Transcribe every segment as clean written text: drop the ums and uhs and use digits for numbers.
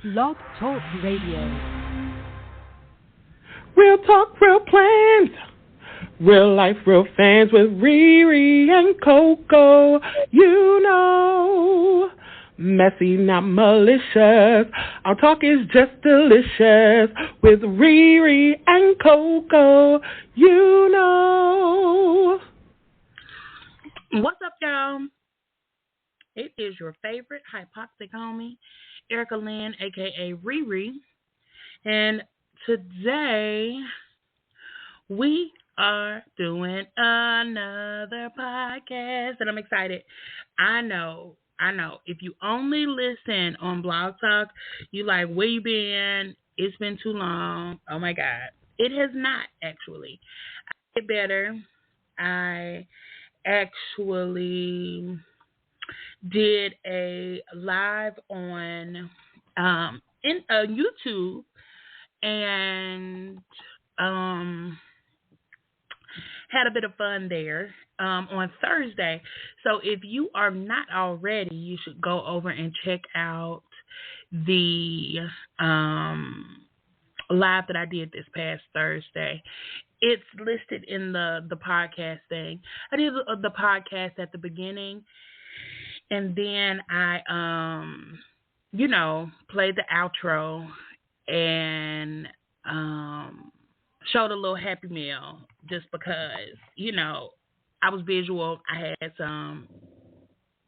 Blog Talk Radio. Real talk, real plans. Real life, real fans with Riri and Coco. You know, messy, not malicious. Our talk is just delicious with Riri and Coco. You know. What's up, y'all? It is your favorite hypoxic homie, Erica Lynn, a.k.a. Riri. And today, we are doing another podcast, and I'm excited. I know. If you only listen on Blog Talk, you like, where you been? It's been too long. Oh, my God. It has not, actually. I get better. I actually did a live on in YouTube, and had a bit of fun there on Thursday. So if you are not already, you should go over and check out the live that I did this past Thursday. It's listed in the podcast thing. I did the podcast at the beginning, and then I played the outro and showed a little Happy Meal just because, I was visual. I had some,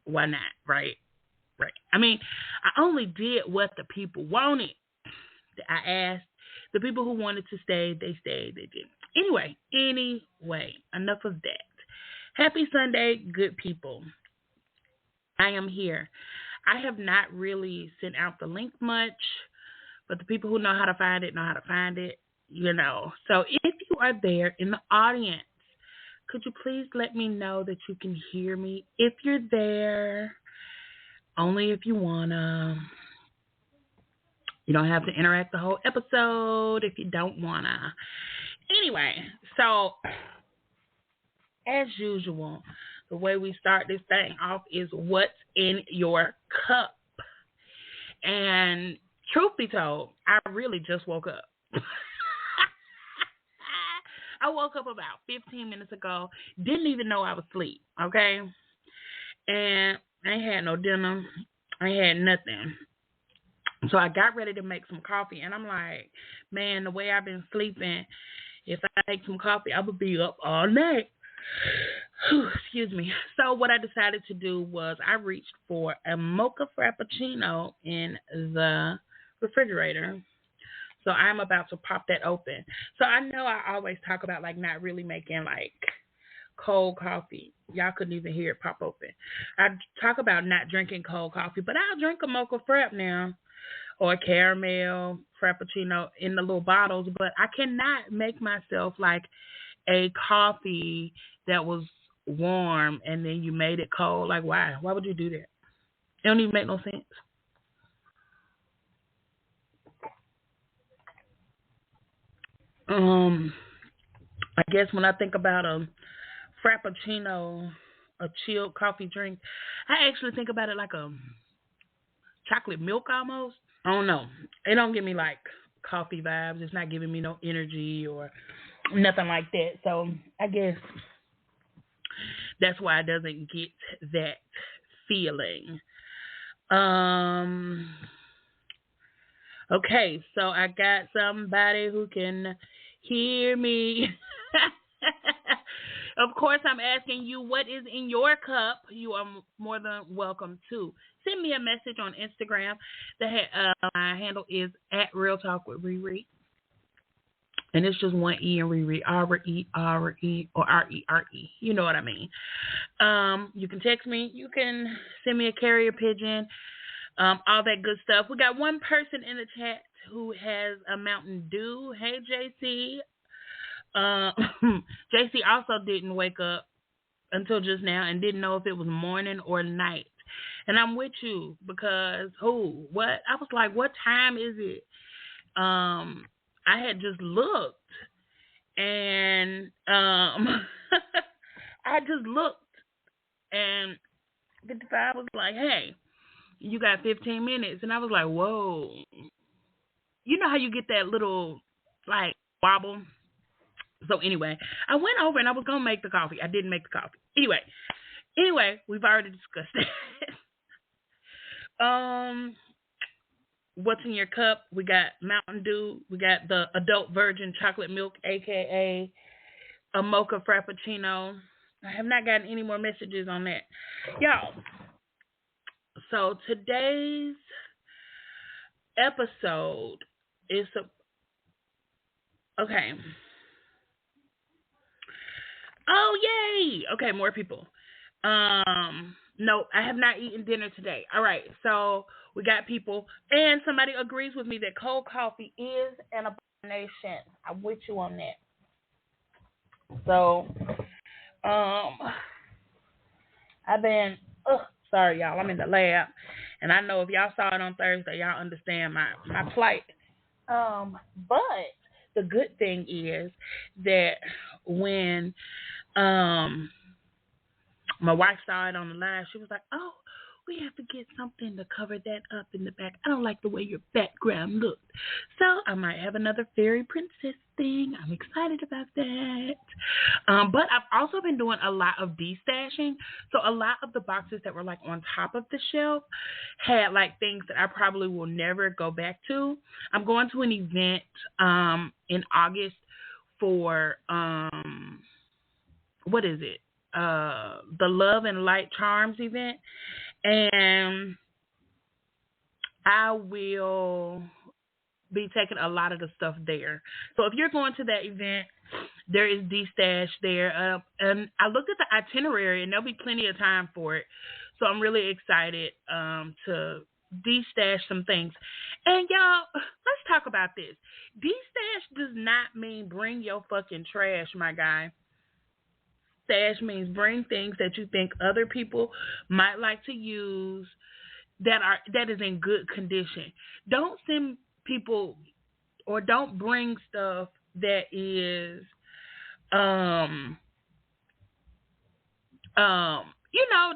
why not, right? I mean, I only did what the people wanted. I asked the people who wanted to stay, they stayed, they didn't. Anyway, enough of that. Happy Sunday, good people. I am here. I have not really sent out the link much, but the people who know how to find it know how to find it, So if you are there in the audience, could you please let me know that you can hear me? If you're there, only if you wanna. You don't have to interact the whole episode if you don't wanna. Anyway, so as usual, the way we start this thing off is what's in your cup. And truth be told, I really just woke up. I woke up about 15 minutes ago. Didn't even know I was asleep, okay? And I ain't had no dinner. I ain't had nothing. So I got ready to make some coffee. And I'm like, man, the way I've been sleeping, if I make some coffee, I would be up all night. Excuse me. So what I decided to do was I reached for a mocha frappuccino in the refrigerator. So I'm about to pop that open. So I know I always talk about not really making cold coffee. Y'all couldn't even hear it pop open. I talk about not drinking cold coffee, but I'll drink a mocha frap now or a caramel frappuccino in the little bottles, but I cannot make myself a coffee that was warm and then you made it cold. Why? Why would you do that? It don't even make no sense. I guess when I think about a frappuccino, a chilled coffee drink, I actually think about it like a chocolate milk almost. I don't know. It don't give me coffee vibes. It's not giving me no energy or nothing like that. So I guess that's why it doesn't get that feeling. Okay, so I got somebody who can hear me. Of course, I'm asking you what is in your cup. You are more than welcome to send me a message on Instagram. My handle is @RealTalkWithRiri. And it's just one E in Riri, R-E-R-E, or R-E-R-E. You know what I mean. You can text me. You can send me a carrier pigeon. All that good stuff. We got one person in the chat who has a Mountain Dew. Hey, JC. JC also didn't wake up until just now and didn't know if it was morning or night. And I'm with you because what? I was like, what time is it? I had just looked and I just looked and 55 was like, hey, You got 15 minutes. And I was like, whoa. You know how you get that little, like, wobble? So anyway, I went over and I was going to make the coffee. I didn't make the coffee. Anyway, we've already discussed that. What's in your cup? We got Mountain Dew. We got the adult virgin chocolate milk, a.k.a. a mocha frappuccino. I have not gotten any more messages on that. Y'all, so today's episode is okay. Oh, yay! Okay, more people. No, I have not eaten dinner today. All right, so we got people, and somebody agrees with me that cold coffee is an abomination. I'm with you on that. So, I've been, sorry, y'all, I'm in the lab, and I know if y'all saw it on Thursday, y'all understand my plight. But the good thing is that when, my wife saw it on the live, she was like, oh, we have to get something to cover that up in the back. I don't like the way your background looked. So I might have another fairy princess thing. I'm excited about that. But I've also been doing a lot of destashing. So a lot of the boxes that were like on top of the shelf had like things that I probably will never go back to. I'm going to an event in August for what is it? The Love and Light Charms event, and I will be taking a lot of the stuff there. So if you're going to that event, there is D-Stash there. And I looked at the itinerary, and there'll be plenty of time for it. So I'm really excited to D-Stash some things. And y'all, let's talk about this. D-Stash does not mean bring your fucking trash, my guy. Stash means bring things that you think other people might like to use that is in good condition. Don't send people or don't bring stuff that is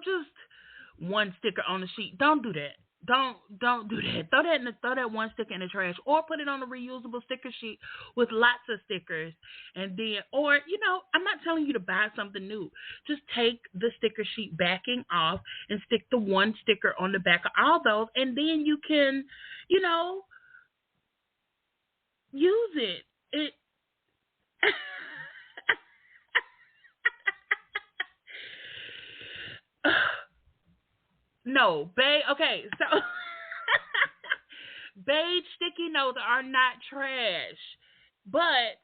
just one sticker on the sheet. Don't do that. Don't do that. Throw that one sticker in the trash, or put it on a reusable sticker sheet with lots of stickers. And then, or I'm not telling you to buy something new. Just take the sticker sheet backing off and stick the one sticker on the back of all those, and then you can, use it. No, babe. Okay, so beige sticky notes are not trash, but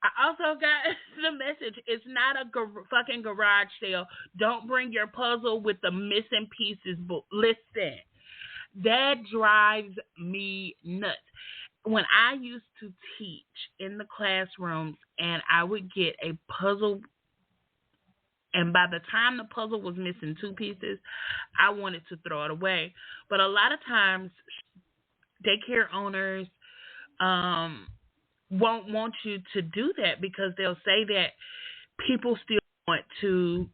I also got the message. It's not a fucking garage sale. Don't bring your puzzle with the missing pieces book. Listen, that drives me nuts. When I used to teach in the classrooms, and I would get a puzzle, and by the time the puzzle was missing two pieces, I wanted to throw it away. But a lot of times, daycare owners won't want you to do that because they'll say that people still want to,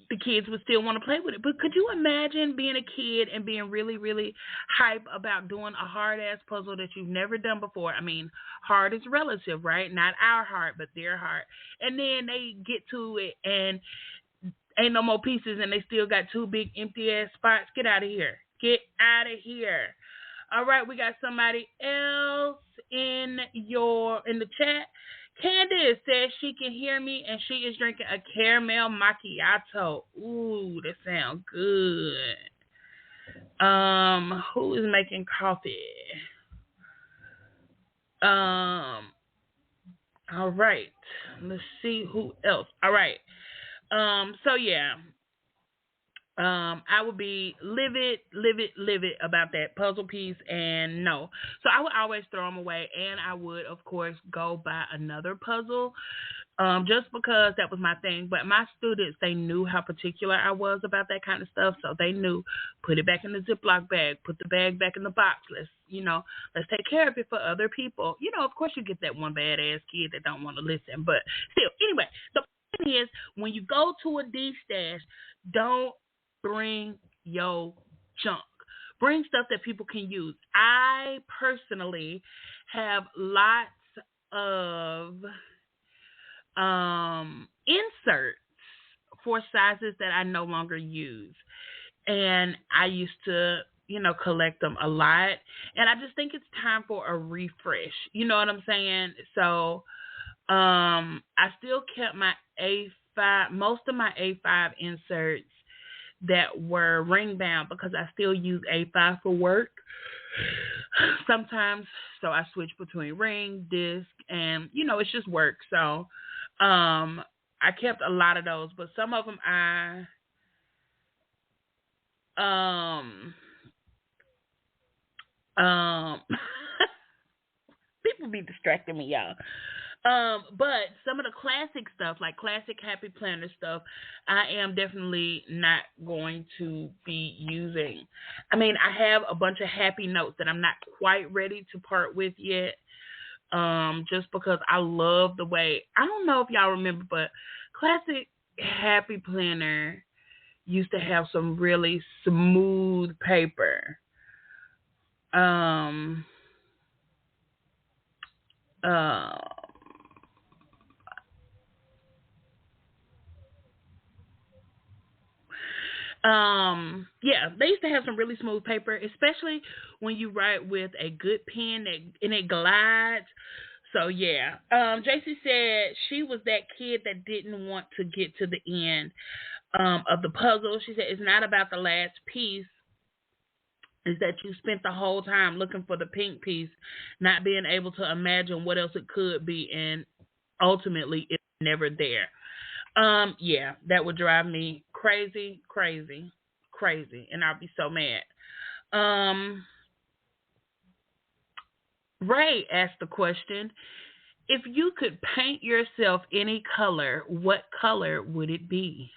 the kids would still want to play with it. But could you imagine being a kid and being really, really hype about doing a hard-ass puzzle that you've never done before? I mean, hard is relative, right? Not our heart, but their heart. And then they get to it and ain't no more pieces, and they still got two big empty-ass spots. Get out of here. Get out of here. All right, we got somebody else in the chat. Candace says she can hear me and she is drinking a caramel macchiato. Ooh, that sounds good. Who is making coffee? All right. Let's see who else. All right. So yeah. I would be livid about that puzzle piece, and no. So I would always throw them away, and I would, of course, go buy another puzzle, just because that was my thing. But my students, they knew how particular I was about that kind of stuff, so they knew, put it back in the Ziploc bag, put the bag back in the box. Let's take care of it for other people. Of course you get that one badass kid that don't want to listen, but still, anyway, the point is, when you go to a D-Stash, don't bring your junk. Bring stuff that people can use. I personally have lots of inserts for sizes that I no longer use. And I used to, collect them a lot. And I just think it's time for a refresh. You know what I'm saying? So I still kept my A5, most of my A5 inserts that were ring bound because I still use A5 for work sometimes. So I switch between ring, disc, and it's just work. So I kept a lot of those, but some of them people be distracting me, y'all. But some of the classic stuff, like classic Happy Planner stuff, I am definitely not going to be using. I mean, I have a bunch of happy notes that I'm not quite ready to part with yet. Just because I love the way, I don't know if y'all remember, but classic Happy Planner used to have some really smooth paper. Yeah, they used to have some really smooth paper, especially when you write with a good pen and it glides. So yeah, JC said she was that kid that didn't want to get to the end of the puzzle. She said it's not about the last piece. Is that you spent the whole time looking for the pink piece, not being able to imagine what else it could be, and ultimately it's never there. Yeah, that would drive me crazy, and I'd be so mad. Ray asked the question, if you could paint yourself any color, what color would it be?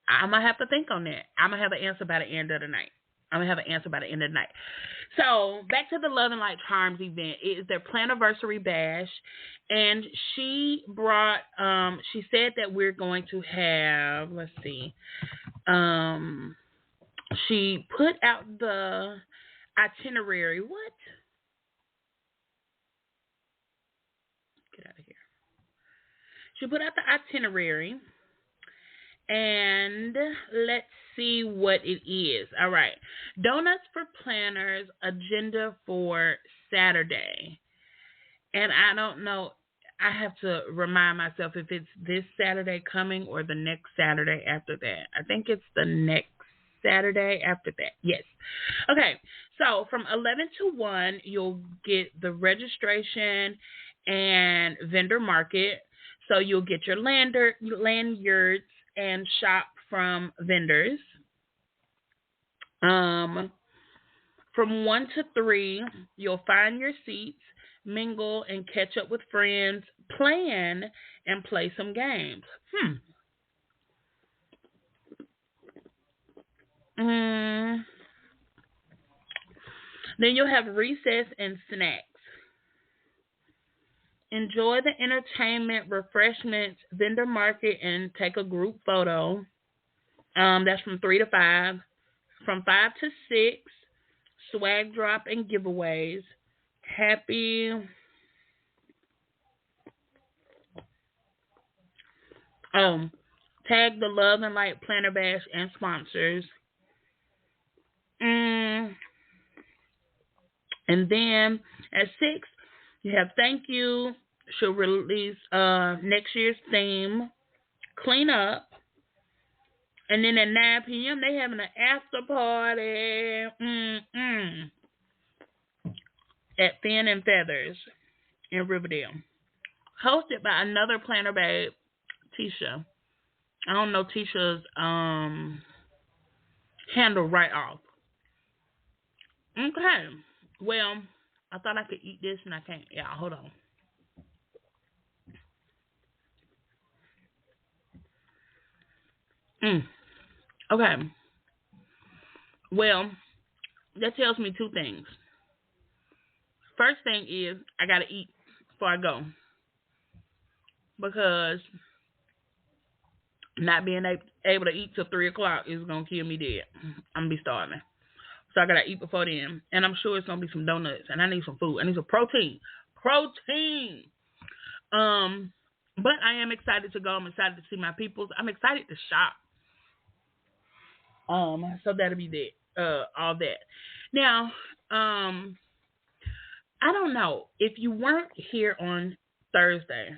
I'm going to have to think on that. I'm going to have an answer by the end of the night. So back to the Love and Light Charms event. It is their Planiversary Bash, and she brought. She said that we're going to have. Let's see. She put out the itinerary. What? Get out of here. She put out the itinerary. And let's see what it is. All right. Donuts for Planners agenda for Saturday. And I don't know. I have to remind myself if it's this Saturday coming or the next Saturday after that. I think it's the next Saturday after that. Yes. Okay. So from 11 to 1, you'll get the registration and vendor market. So you'll get your lanyards and shop from vendors. From 1 to 3, you'll find your seats, mingle and catch up with friends, plan and play some games. Then you'll have recess and snacks. Enjoy the entertainment, refreshments, vendor market, and take a group photo. That's from 3 to 5. From 5 to 6, swag drop and giveaways. Tag the Love and Light Planner Bash and sponsors. And then at 6, you have thank you. She'll release next year's theme, clean up. And then at 9 p.m., they having an after party at Thin and Feathers in Riverdale. Hosted by another planner babe, Tisha. I don't know Tisha's handle right off. Okay. Well, I thought I could eat this and I can't. Yeah, hold on. Okay. Well, that tells me 2 things. First thing is I gotta eat before I go, because Not being able to eat till 3 o'clock is gonna kill me dead. I'm gonna be starving. So I gotta eat before then. And I'm sure it's gonna be some donuts. And I need some food. I need some protein. Protein. But I am excited to go. I'm excited to see my peoples. I'm excited to shop. So that'll be that. All that. Now, I don't know if you weren't here on Thursday.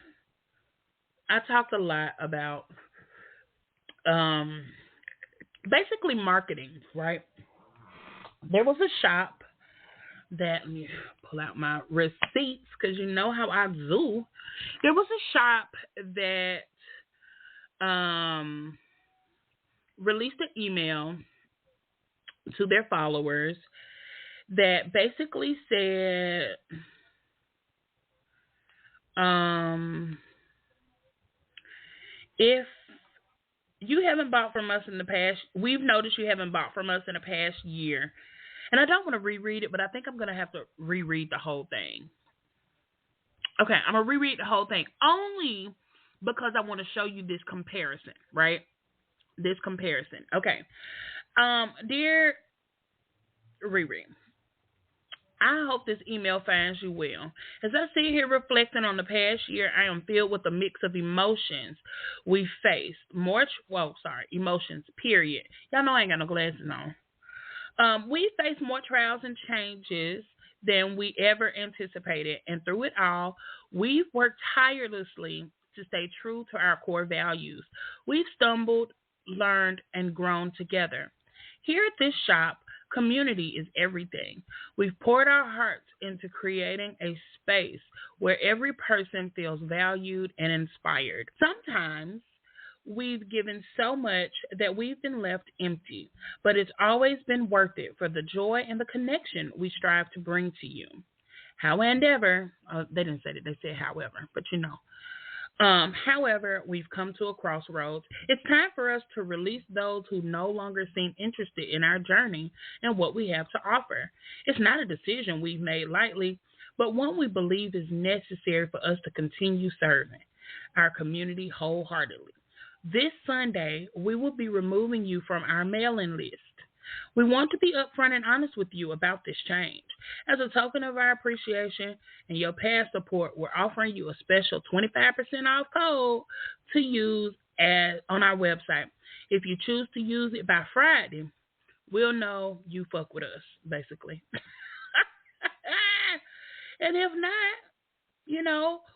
I talked a lot about basically marketing, right? There was a shop that, let me pull out my receipts because you know how I do. There was a shop that released an email to their followers that basically said, if you haven't bought from us in the past, we've noticed you haven't bought from us in the past year. And I don't want to reread it, but I think I'm going to have to reread the whole thing. Okay, I'm going to reread the whole thing only because I want to show you this comparison, right? This comparison. Okay. Dear Riri, I hope this email finds you well. As I sit here reflecting on the past year, I am filled with a mix of emotions we faced. Emotions, period. Y'all know I ain't got no glasses on. We faced more trials and changes than we ever anticipated. And through it all, we've worked tirelessly to stay true to our core values. We've stumbled, learned, and grown together. Here at this shop, community is everything. We've poured our hearts into creating a space where every person feels valued and inspired. Sometimes we've given so much that we've been left empty, but it's always been worth it for the joy and the connection we strive to bring to you. However, they didn't say that, they said however, but you know. However, we've come to a crossroads. It's time for us to release those who no longer seem interested in our journey and what we have to offer. It's not a decision we've made lightly, but one we believe is necessary for us to continue serving our community wholeheartedly. This Sunday, we will be removing you from our mailing list. We want to be upfront and honest with you about this change. As a token of our appreciation and your past support, we're offering you a special 25% off code to use on our website. If you choose to use it by Friday, we'll know you fuck with us, basically. And if not,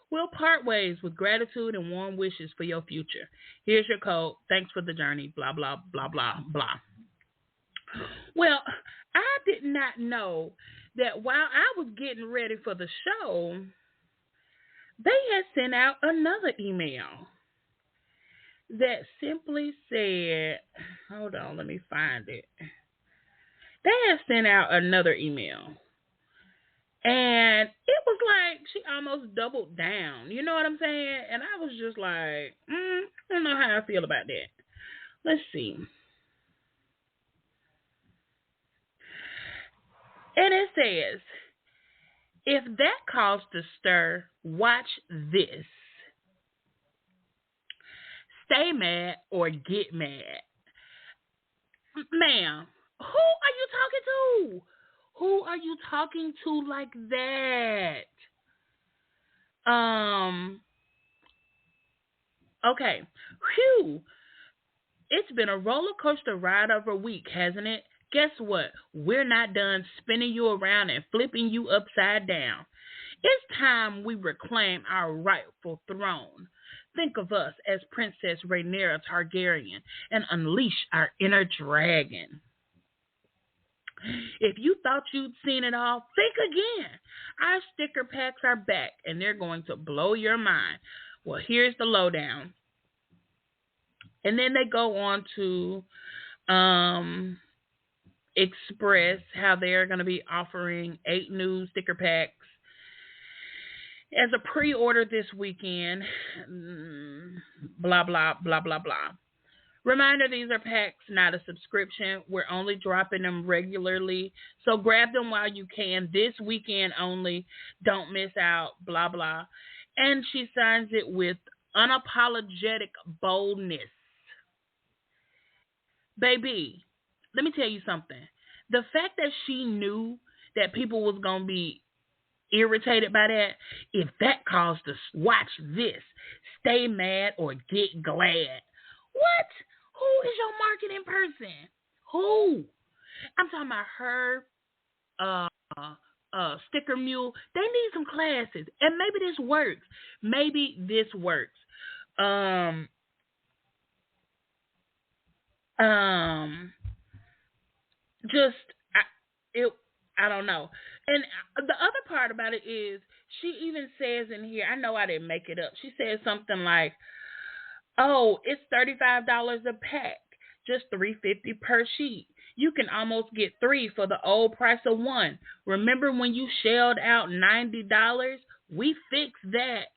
we'll part ways with gratitude and warm wishes for your future. Here's your code. Thanks for the journey. Blah, blah, blah, blah, blah. Well, I did not know that while I was getting ready for the show, they had sent out another email that simply said, hold on, let me find it. They had sent out another email. And it was like she almost doubled down. You know what I'm saying? And I was just like, I don't know how I feel about that. Let's see. And it says, if that caused a stir, watch this. Stay mad or get mad. Ma'am, who are you talking to? Who are you talking to like that? Okay. Phew. It's been a roller coaster ride of a week, hasn't it? Guess what? We're not done spinning you around and flipping you upside down. It's time we reclaim our rightful throne. Think of us as Princess Rhaenyra Targaryen and unleash our inner dragon. If you thought you'd seen it all, think again. Our sticker packs are back, and they're going to blow your mind. Well, here's the lowdown. And then they go on to express how they're going to be offering 8 new sticker packs as a pre-order this weekend. Blah, blah, blah, blah, blah. Reminder, these are packs, not a subscription. We're only dropping them regularly. So grab them while you can. This weekend only. Don't miss out. Blah, blah. And she signs it with unapologetic boldness. Baby, let me tell you something. The fact that she knew that people was going to be irritated by that, if that caused us, watch this, stay mad or get glad. What? Who is your marketing person? Who? I'm talking about her, Sticker Mule. They need some classes, and maybe this works. Maybe this works. Just I don't know. And the other part about it is she even says in here, I know I didn't make it up. She says something like, "Oh, it's $35 a pack, just $3.50 per sheet. You can almost get 3 for the old price of 1. Remember when you shelled out $90? We fixed that."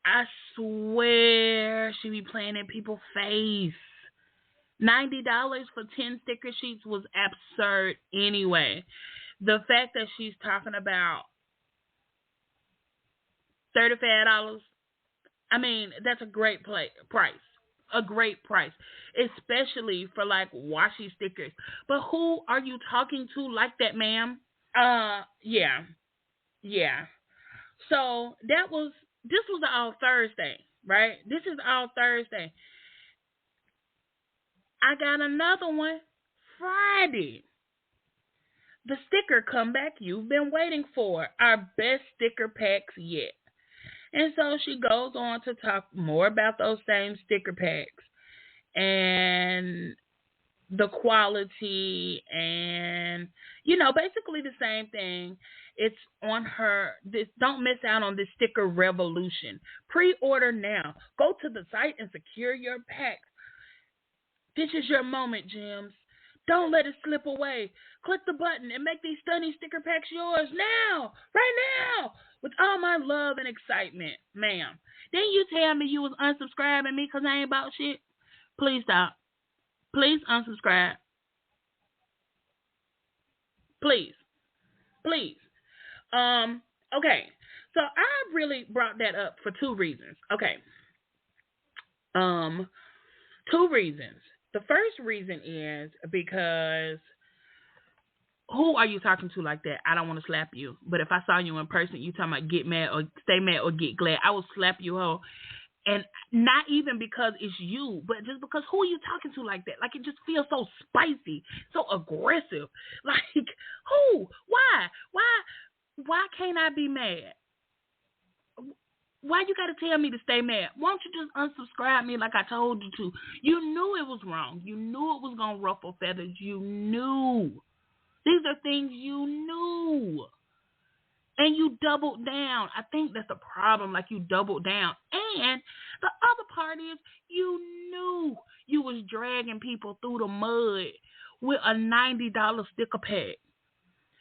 I swear she be playing in people's face. $90 for 10 sticker sheets was absurd anyway. The fact that she's talking about $35, I mean, that's a great price. A great price, especially for like washi stickers. But who are you talking to like that, ma'am? Yeah. So this was all Thursday, right? This is all Thursday. I got another one Friday. The sticker comeback you've been waiting for. Our best sticker packs yet. And so she goes on to talk more about those same sticker packs and the quality and, basically the same thing. It's on her. Don't miss out on this sticker revolution. Pre-order now. Go to the site and secure your packs. This is your moment, Gems. Don't let it slip away. Click the button and make these stunning sticker packs yours now, right now, with all my love and excitement, ma'am. Didn't you tell me you was unsubscribing me because I ain't about shit? Please stop. Please unsubscribe. Please. Okay. So I really brought that up for 2 reasons. Okay. 2 reasons. The first reason is because who are you talking to like that? I don't want to slap you. But if I saw you in person, you talking about get mad or stay mad or get glad, I will slap you, ho. And not even because it's you, but just because who are you talking to like that? Like, it just feels so spicy, so aggressive. Like, who? Why can't I be mad? Why you got to tell me to stay mad? Why don't you just unsubscribe me like I told you to? You knew it was wrong. You knew it was going to ruffle feathers. You knew. These are things you knew. And you doubled down. I think that's the problem. Like, you doubled down. And the other part is you knew you was dragging people through the mud with a $90 sticker pack.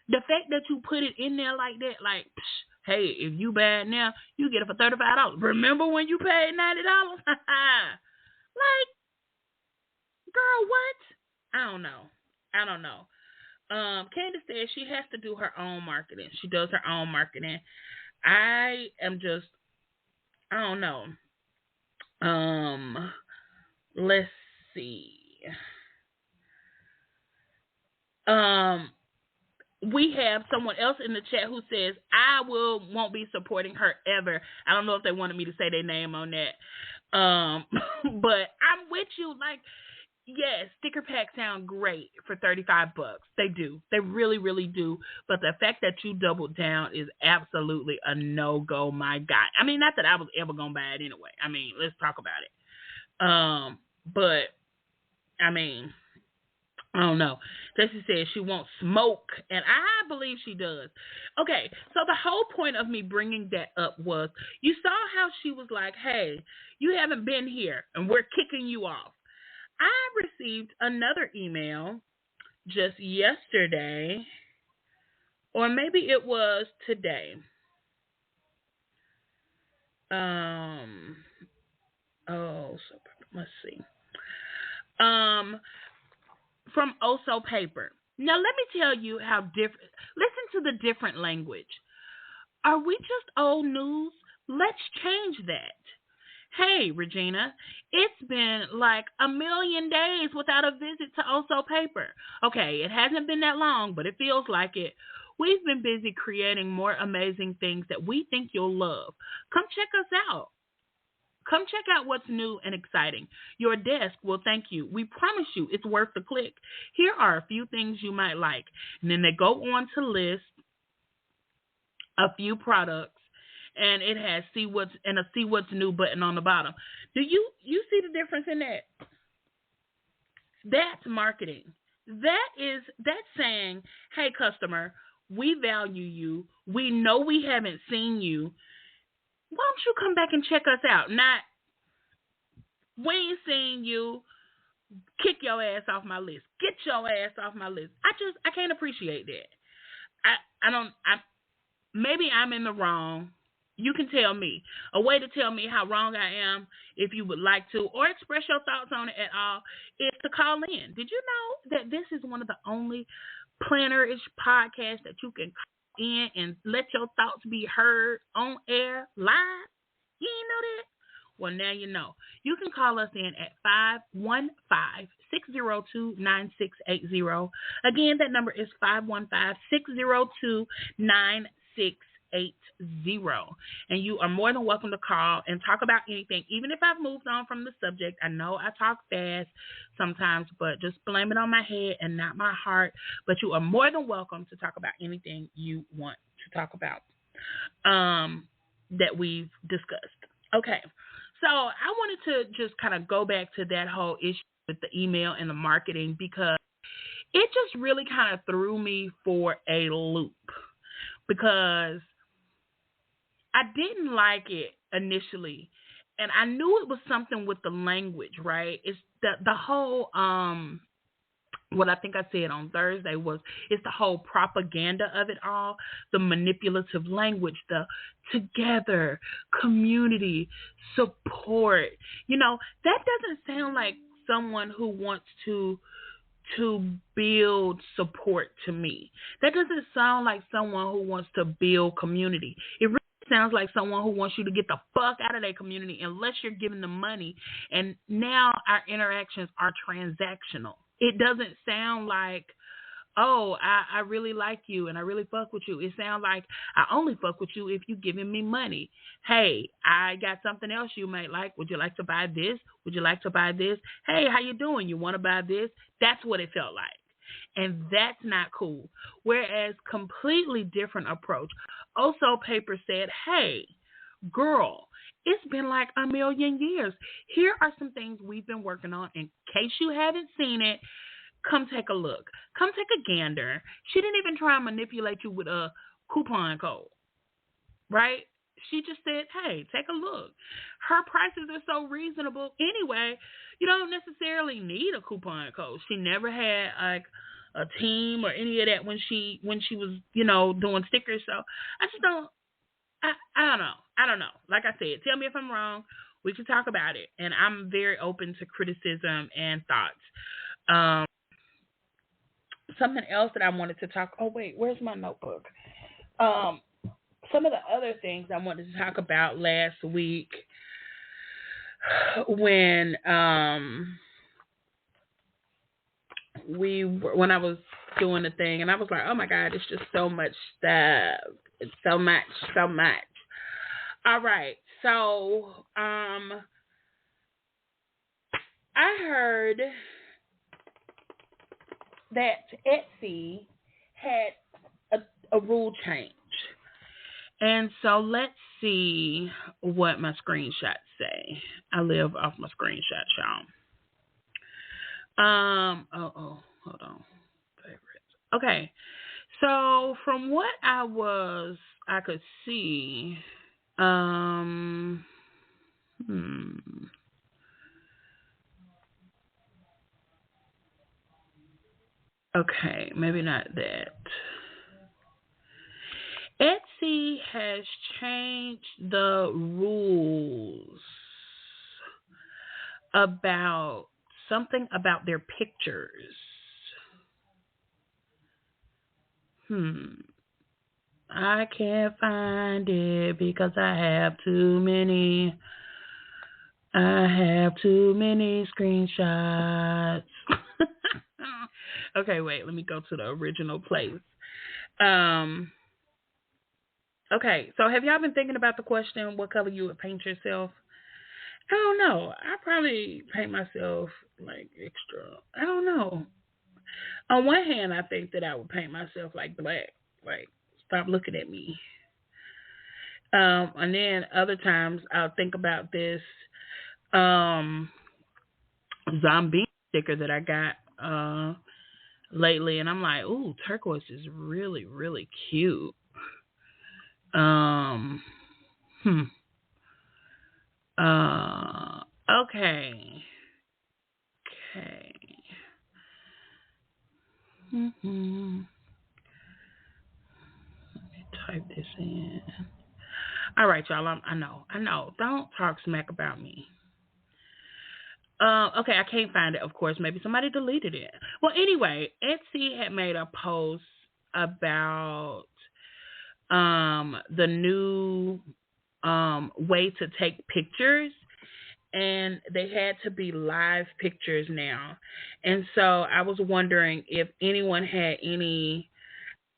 The fact that you put it in there like that, like, hey, if you buy it now, you get it for $35. Remember when you paid $90? Like, girl, what? I don't know. Candace says she has to do her own marketing. She does her own marketing. I don't know. Let's see. We have someone else in the chat who says, I won't be supporting her ever. I don't know if they wanted me to say their name on that. But I'm with you. Like, yes, sticker packs sound great for $35. They do. They really, really do. But the fact that you doubled down is absolutely a no-go, my God. I mean, not that I was ever going to buy it anyway. I mean, let's talk about it. But, I mean, I don't know. Tessie says she won't smoke, and I believe she does. Okay, so the whole point of me bringing that up was, you saw how she was like, hey, you haven't been here, and we're kicking you off. I received another email just yesterday, or maybe it was today. Let's see. From Oso Paper. Now, let me tell you how different. Listen to the different language. Are we just old news? Let's change that. Hey, Regina, it's been like a million days without a visit to Oso Paper. Okay, it hasn't been that long, but it feels like it. We've been busy creating more amazing things that we think you'll love. Come check us out. Come check out what's new and exciting. Your desk will thank you. We promise you it's worth the click. Here are a few things you might like. And then they go on to list a few products, and it has see what's new button on the bottom. Do you see the difference in that? That's marketing. That's saying, "Hey customer, we value you. We know we haven't seen you. Why don't you come back and check us out? Not, we ain't seen you. Kick your ass off my list. Get your ass off my list." I can't appreciate that. I don't I Maybe I'm in the wrong. You can tell me. A way to tell me how wrong I am, if you would like to, or express your thoughts on it at all, is to call in. Did you know that this is one of the only planner-ish podcasts that you can call in and let your thoughts be heard on air live? You ain't know that? Well, now you know. You can call us in at 515-602-9680. Again, that number is 515-602-9680. And you are more than welcome to call and talk about anything. Even if I've moved on from the subject, I know I talk fast sometimes, but just blame it on my head and not my heart. But you are more than welcome to talk about anything you want to talk about that we've discussed. Okay. So I wanted to just kind of go back to that whole issue with the email and the marketing, because it just really kind of threw me for a loop, because I didn't like it initially, and I knew it was something with the language, right? It's the whole what I think I said on Thursday was, it's the whole propaganda of it all, the manipulative language, the together, community, support. That doesn't sound like someone who wants to build support to me. That doesn't sound like someone who wants to build community. It really sounds like someone who wants you to get the fuck out of their community unless you're giving them money. And now our interactions are transactional. It doesn't sound like, oh, I really like you and I really fuck with you. It sounds like, I only fuck with you if you giving me money. Hey, I got something else you might like. Would you like to buy this? Would you like to buy this? Hey, how you doing? You want to buy this? That's what it felt like. And that's not cool. Whereas, completely different approach. Oso Paper said, hey, girl, it's been like a million years. Here are some things we've been working on. In case you haven't seen it, come take a look. Come take a gander. She didn't even try and manipulate you with a coupon code, right? She just said, hey, take a look. Her prices are so reasonable anyway, you don't necessarily need a coupon code. She never had like a team or any of that when she was, doing stickers. So I just don't, I don't know. I don't know. Like I said, tell me if I'm wrong. We can talk about it. And I'm very open to criticism and thoughts. Something else that I wanted to talk. Oh, wait, where's my notebook? Some of the other things I wanted to talk about last week when when I was doing the thing, and I was like, oh my God, it's just so much stuff. It's so much. All right, so I heard that Etsy had a rule change. And so let's see what my screenshots say. I live off my screenshots, y'all. Hold on. Favorites. Okay. So from what I could see, okay, maybe not that. Etsy has changed the rules about something about their pictures. I can't find it because I have too many I have too many screenshots. Okay, wait. Let me go to the original place. Okay, so have y'all been thinking about the question, what color you would paint yourself? I don't know. I probably paint myself like extra. I don't know. On one hand, I think that I would paint myself like black. Like, stop looking at me. And then other times I'll think about this um, zombie sticker that I got lately, and I'm like, ooh, turquoise is really, really cute. Um, hmm. Okay. Okay. Mm-hmm. Let me type this in. All right, y'all. I know. Don't talk smack about me. Okay, I can't find it. Of course, maybe somebody deleted it. Well, anyway, Etsy had made a post about the new way to take pictures, and they had to be live pictures now. And so I was wondering if anyone had any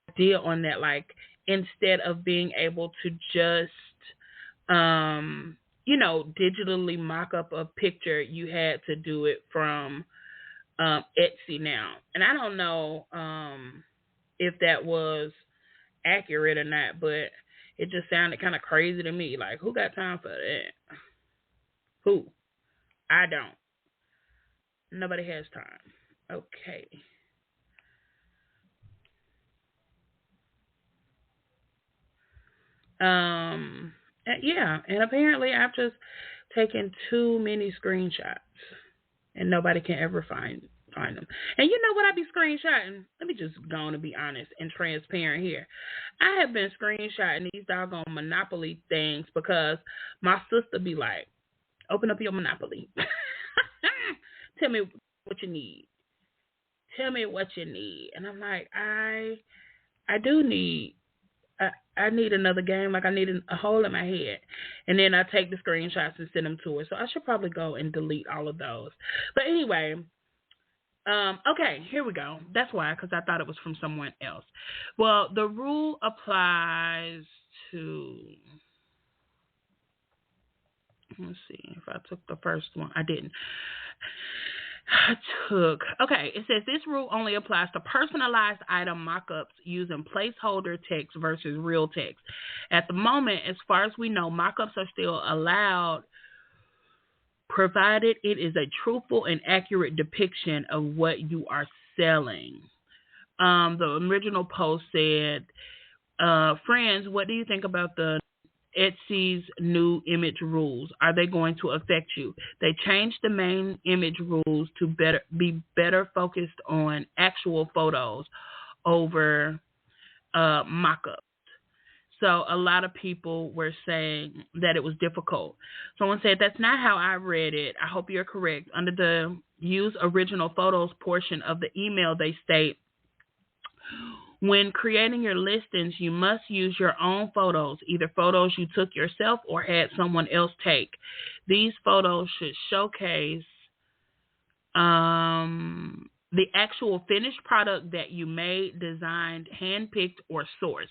idea on that, like instead of being able to just digitally mock up a picture, you had to do it from Etsy now. And I don't know if that was accurate or not, but it just sounded kind of crazy to me. Like, who got time for that? Who? I don't. Nobody has time. Okay. Yeah, and apparently I've just taken too many screenshots, and nobody can ever find them. And you know what I be screenshotting? Let me just go on and be honest and transparent here. I have been screenshotting these doggone Monopoly things because my sister be like, "Open up your Monopoly. Tell me what you need. Tell me what you need." And I'm like, I do need. I need another game. Like, I need a hole in my head. And then I take the screenshots and send them to her. So I should probably go and delete all of those. But anyway, okay, here we go. That's why, because I thought it was from someone else. Well, the rule applies to, let's see, if I took the first one. I didn't. Okay, it says this rule only applies to personalized item mock-ups using placeholder text versus real text. At the moment, as far as we know, mock-ups are still allowed, provided it is a truthful and accurate depiction of what you are selling. The original post said, friends, what do you think about the Etsy's new image rules? Are they going to affect you? They changed the main image rules to be better focused on actual photos over mock-ups. So a lot of people were saying that it was difficult. Someone said, that's not how I read it. I hope you're correct. Under the use original photos portion of the email, they state, when creating your listings, you must use your own photos, either photos you took yourself or had someone else take. These photos should showcase the actual finished product that you made, designed, handpicked, or sourced.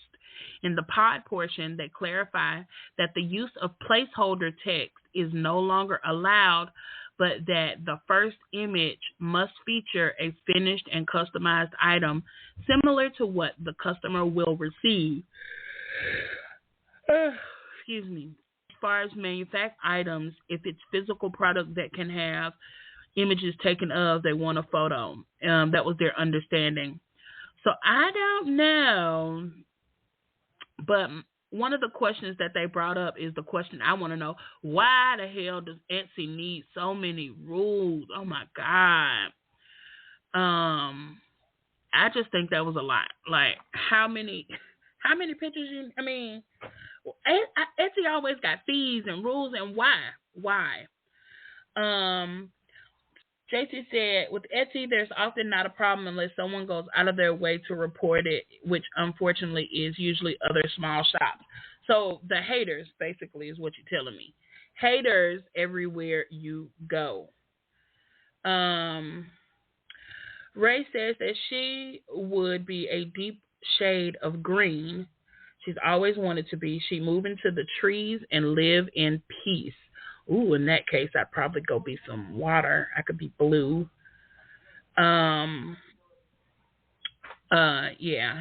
In the pod portion, they clarify that the use of placeholder text is no longer allowed, but that the first image must feature a finished and customized item similar to what the customer will receive. Excuse me. As far as manufactured items, if it's physical product that can have images taken of, they want a photo. That was their understanding. So I don't know, but one of the questions that they brought up is the question I want to know. Why the hell does Etsy need so many rules? Oh, my God. I just think that was a lot. Like, how many pictures Etsy always got fees and rules, and why? JT said, with Etsy, there's often not a problem unless someone goes out of their way to report it, which unfortunately is usually other small shops. So the haters, basically, is what you're telling me. Haters everywhere you go. Um, Ray says that she would be a deep shade of green. She's always wanted to be. She'd move into the trees and live in peace. Ooh, in that case, I'd probably go be some water. I could be blue. Um, yeah.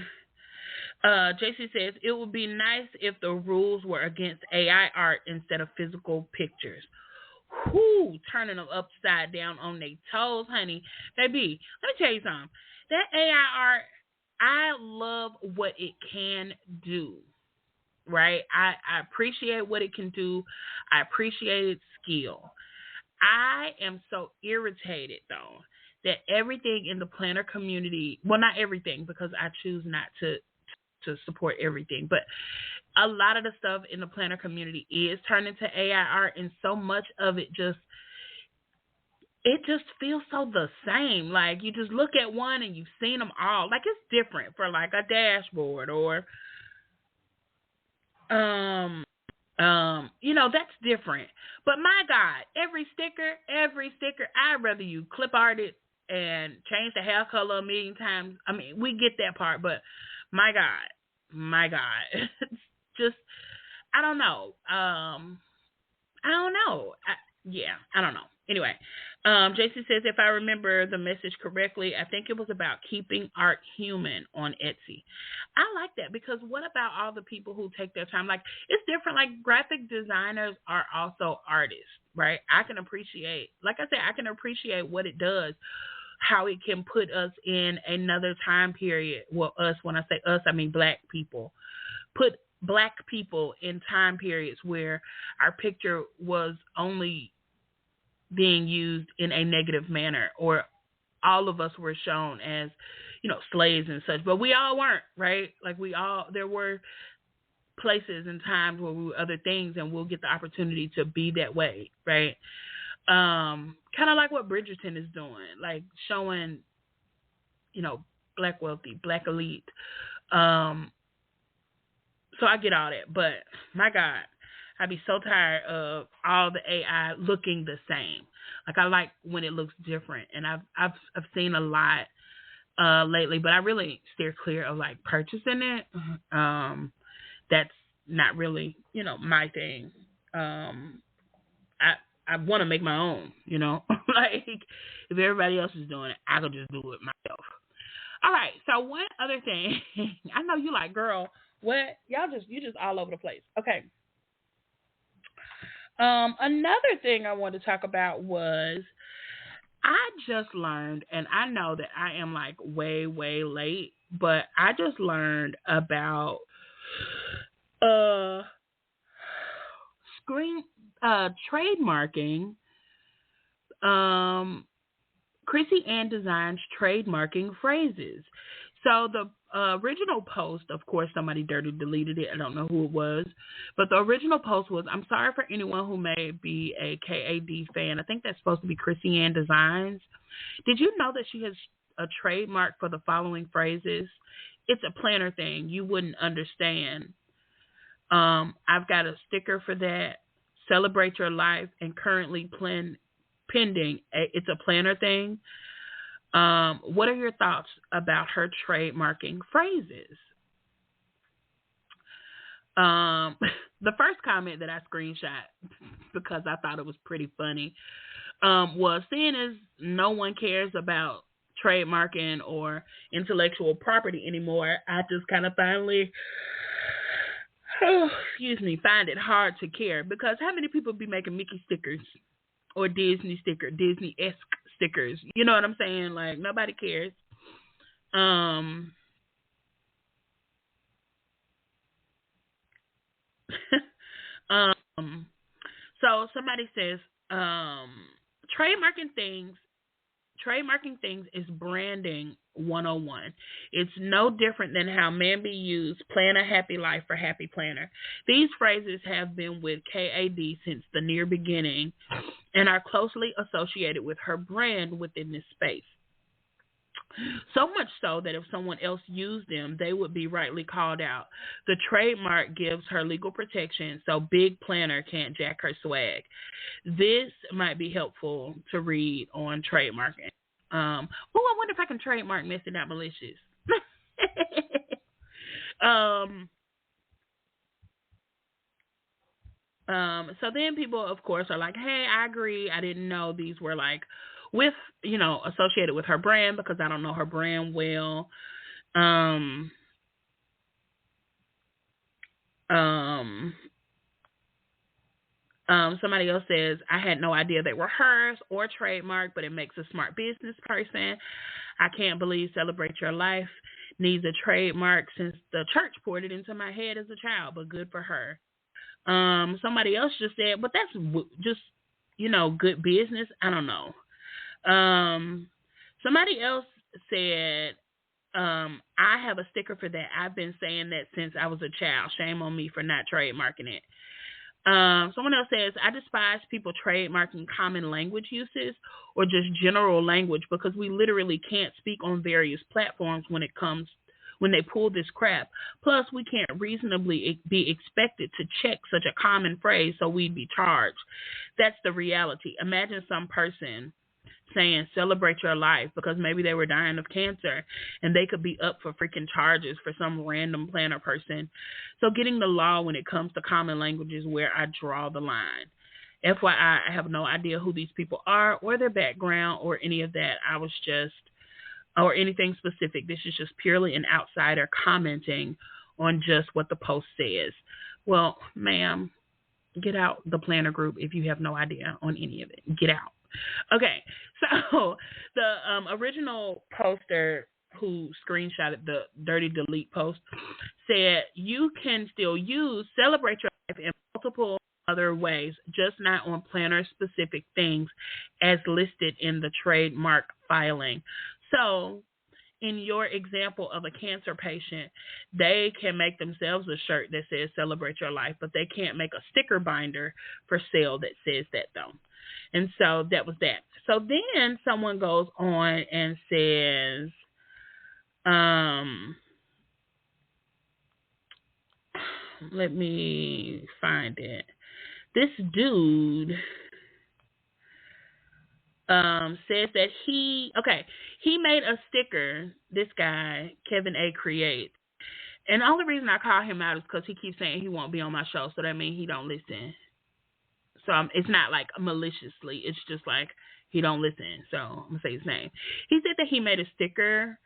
JC says it would be nice if the rules were against AI art instead of physical pictures. Whoo, turning them upside down on their toes, honey. Baby, let me tell you something. That AI art, I love what it can do, right? I appreciate what it can do. I appreciate its skill. I am so irritated, though, that everything in the planner community, well, not everything, because I choose not to support everything, but a lot of the stuff in the planner community is turned into AI art, and so much of it just feels so the same. Like you just look at one and you've seen them all. Like it's different for like a dashboard or that's different. But my God, every sticker, I'd rather you clip art it and change the hair color a million times. I mean, we get that part, but my God, it's just I don't know. I don't know. I don't know. Anyway, JC says if I remember the message correctly, I think it was about keeping art human on Etsy. I like that because what about all the people who take their time? Like it's different. Like graphic designers are also artists, right? I can appreciate what it does, how it can put us in another time period. Well, us, when I say us, I mean black people. Put black people in time periods where our picture was only being used in a negative manner, or all of us were shown as, slaves and such, but we all weren't, right? Like there were places and times where we were other things, and we'll get the opportunity to be that way, right? Kind of like what Bridgerton is doing, like showing, black wealthy, black elite. So I get all that, but my God, I'd be so tired of all the AI looking the same. Like I like when it looks different, and I've seen a lot lately, but I really steer clear of like purchasing it. That's not really my thing. I want to make my own. Like if everybody else is doing it, I could just do it myself. All right. So one other thing, I know you like, girl, what you just all over the place. Okay. Another thing I wanted to talk about was I just learned, and I know that I am like way, way late, but I just learned about trademarking. Chrissy Ann Designs trademarking phrases. So the original post, of course, somebody dirty deleted it. I don't know who it was. But the original post was, I'm sorry for anyone who may be a KAD fan. I think that's supposed to be Chrissy Ann Designs. Did you know that she has a trademark for the following phrases? It's a planner thing. You wouldn't understand. I've got a sticker for that. Celebrate your life and currently pending. It's a planner thing. What are your thoughts about her trademarking phrases? The first comment that I screenshot because I thought it was pretty funny was, seeing as no one cares about trademarking or intellectual property anymore, I just kind of finally, find it hard to care, because how many people be making Mickey stickers or Disney-esque stickers? You know what I'm saying? Like, nobody cares. So somebody says, trademarking things is branding 101. It's no different than how Mamby used plan a happy life for Happy Planner. These phrases have been with KAD since the near beginning and are closely associated with her brand within this space. So much so that if someone else used them, they would be rightly called out. The trademark gives her legal protection, so Big Planner can't jack her swag. This might be helpful to read on trademarking. I wonder if I can trademark Messy Not Malicious. um, so then people, of course, are like, hey, I agree. I didn't know these were like with, associated with her brand because I don't know her brand well. Um, Somebody else says, I had no idea they were hers or trademarked, but it makes a smart business person. I can't believe Celebrate Your Life needs a trademark since the church poured it into my head as a child, but good for her. Somebody else just said, but that's just, good business. I don't know. Somebody else said, I have a sticker for that. I've been saying that since I was a child. Shame on me for not trademarking it. Someone else says, I despise people trademarking common language uses or just general language because we literally can't speak on various platforms when they pull this crap. Plus, we can't reasonably be expected to check such a common phrase so we'd be charged. That's the reality. Imagine some person saying celebrate your life because maybe they were dying of cancer and they could be up for freaking charges for some random planner person. So getting the law when it comes to common language is where I draw the line. FYI, I have no idea who these people are or their background or any of that. Or anything specific. This is just purely an outsider commenting on just what the post says. Well, ma'am, get out the planner group if you have no idea on any of it. Get out. Okay, so the original poster who screenshotted the dirty delete post said you can still use Celebrate Your Life in multiple other ways, just not on planner specific things as listed in the trademark filing. So in your example of a cancer patient, they can make themselves a shirt that says Celebrate Your Life, but they can't make a sticker binder for sale that says that though. And so that was that. So then someone goes on and says, let me find it. This dude says that he made a sticker, this guy, Kevin A. Creates. And the only reason I call him out is because he keeps saying he won't be on my show, so that means he don't listen. So it's not like maliciously. It's just like he don't listen. So I'm going to say his name. He said that he made a sticker,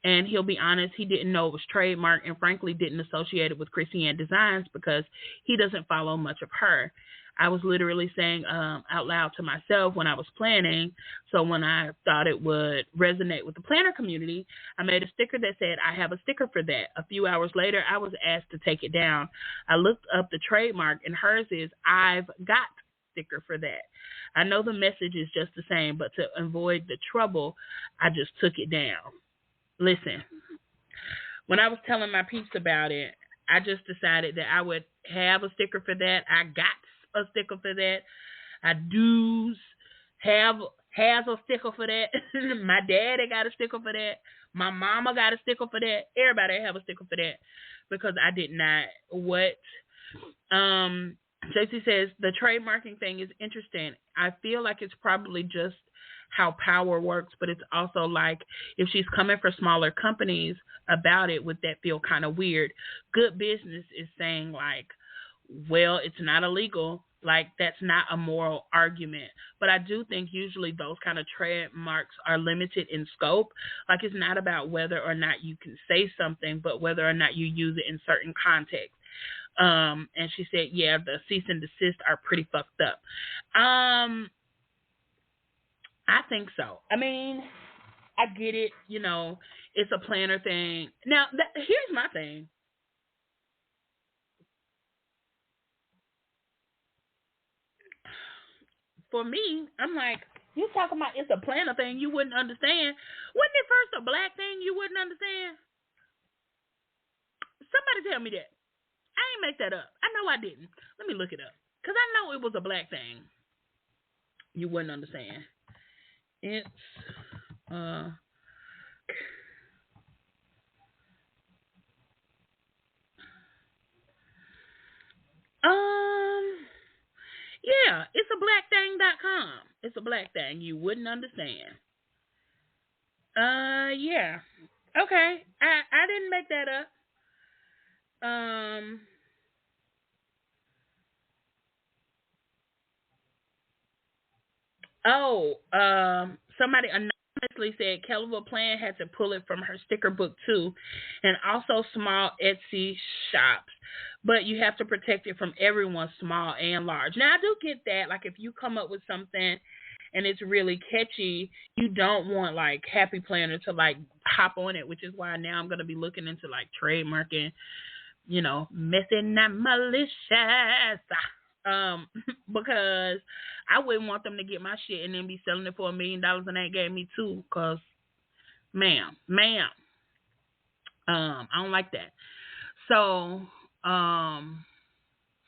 and he'll be honest, he didn't know it was trademarked and frankly didn't associate it with Christiane Designs because he doesn't follow much of her. I was literally saying out loud to myself when I was planning. So when I thought it would resonate with the planner community, I made a sticker that said, I have a sticker for that. A few hours later, I was asked to take it down. I looked up the trademark, and hers is, I've got sticker for that. I know the message is just the same, but to avoid the trouble, I just took it down. Listen, when I was telling my peeps about it, I just decided that I would have a sticker for that. I got a sticker for that. I do has a sticker for that. My daddy got a sticker for that. My mama got a sticker for that. Everybody have a sticker for that because I did not. JC says the trademarking thing is interesting. I feel like it's probably just how power works, but it's also like if she's coming for smaller companies about it, would that feel kind of weird? Good Business is saying like, well, it's not illegal. Like, that's not a moral argument. But I do think usually those kind of trademarks are limited in scope. Like, it's not about whether or not you can say something, but whether or not you use it in certain contexts. And she said, yeah, the cease and desist are pretty fucked up. I think so. I mean, I get it. You know, it's a planner thing. Now, here's my thing. For me, I'm like, you talking about it's a planner thing you wouldn't understand. Wasn't it first a black thing you wouldn't understand? Somebody tell me that. I ain't make that up. I know I didn't. Let me look it up. Because I know it was a black thing. You wouldn't understand. It's .com. It's a black thing. You wouldn't understand. Yeah. Okay. I didn't make that up. Somebody anonymously said Kelva Plan had to pull it from her sticker book too, and also small Etsy shops. But you have to protect it from everyone, small and large. Now I do get that. Like if you come up with something and it's really catchy, you don't want like Happy Planner to like hop on it, which is why now I'm gonna be looking into like trademarking, messy not malicious. Because I wouldn't want them to get my shit and then be selling it for $1 million and they gave me two. Cause, ma'am, I don't like that. So, I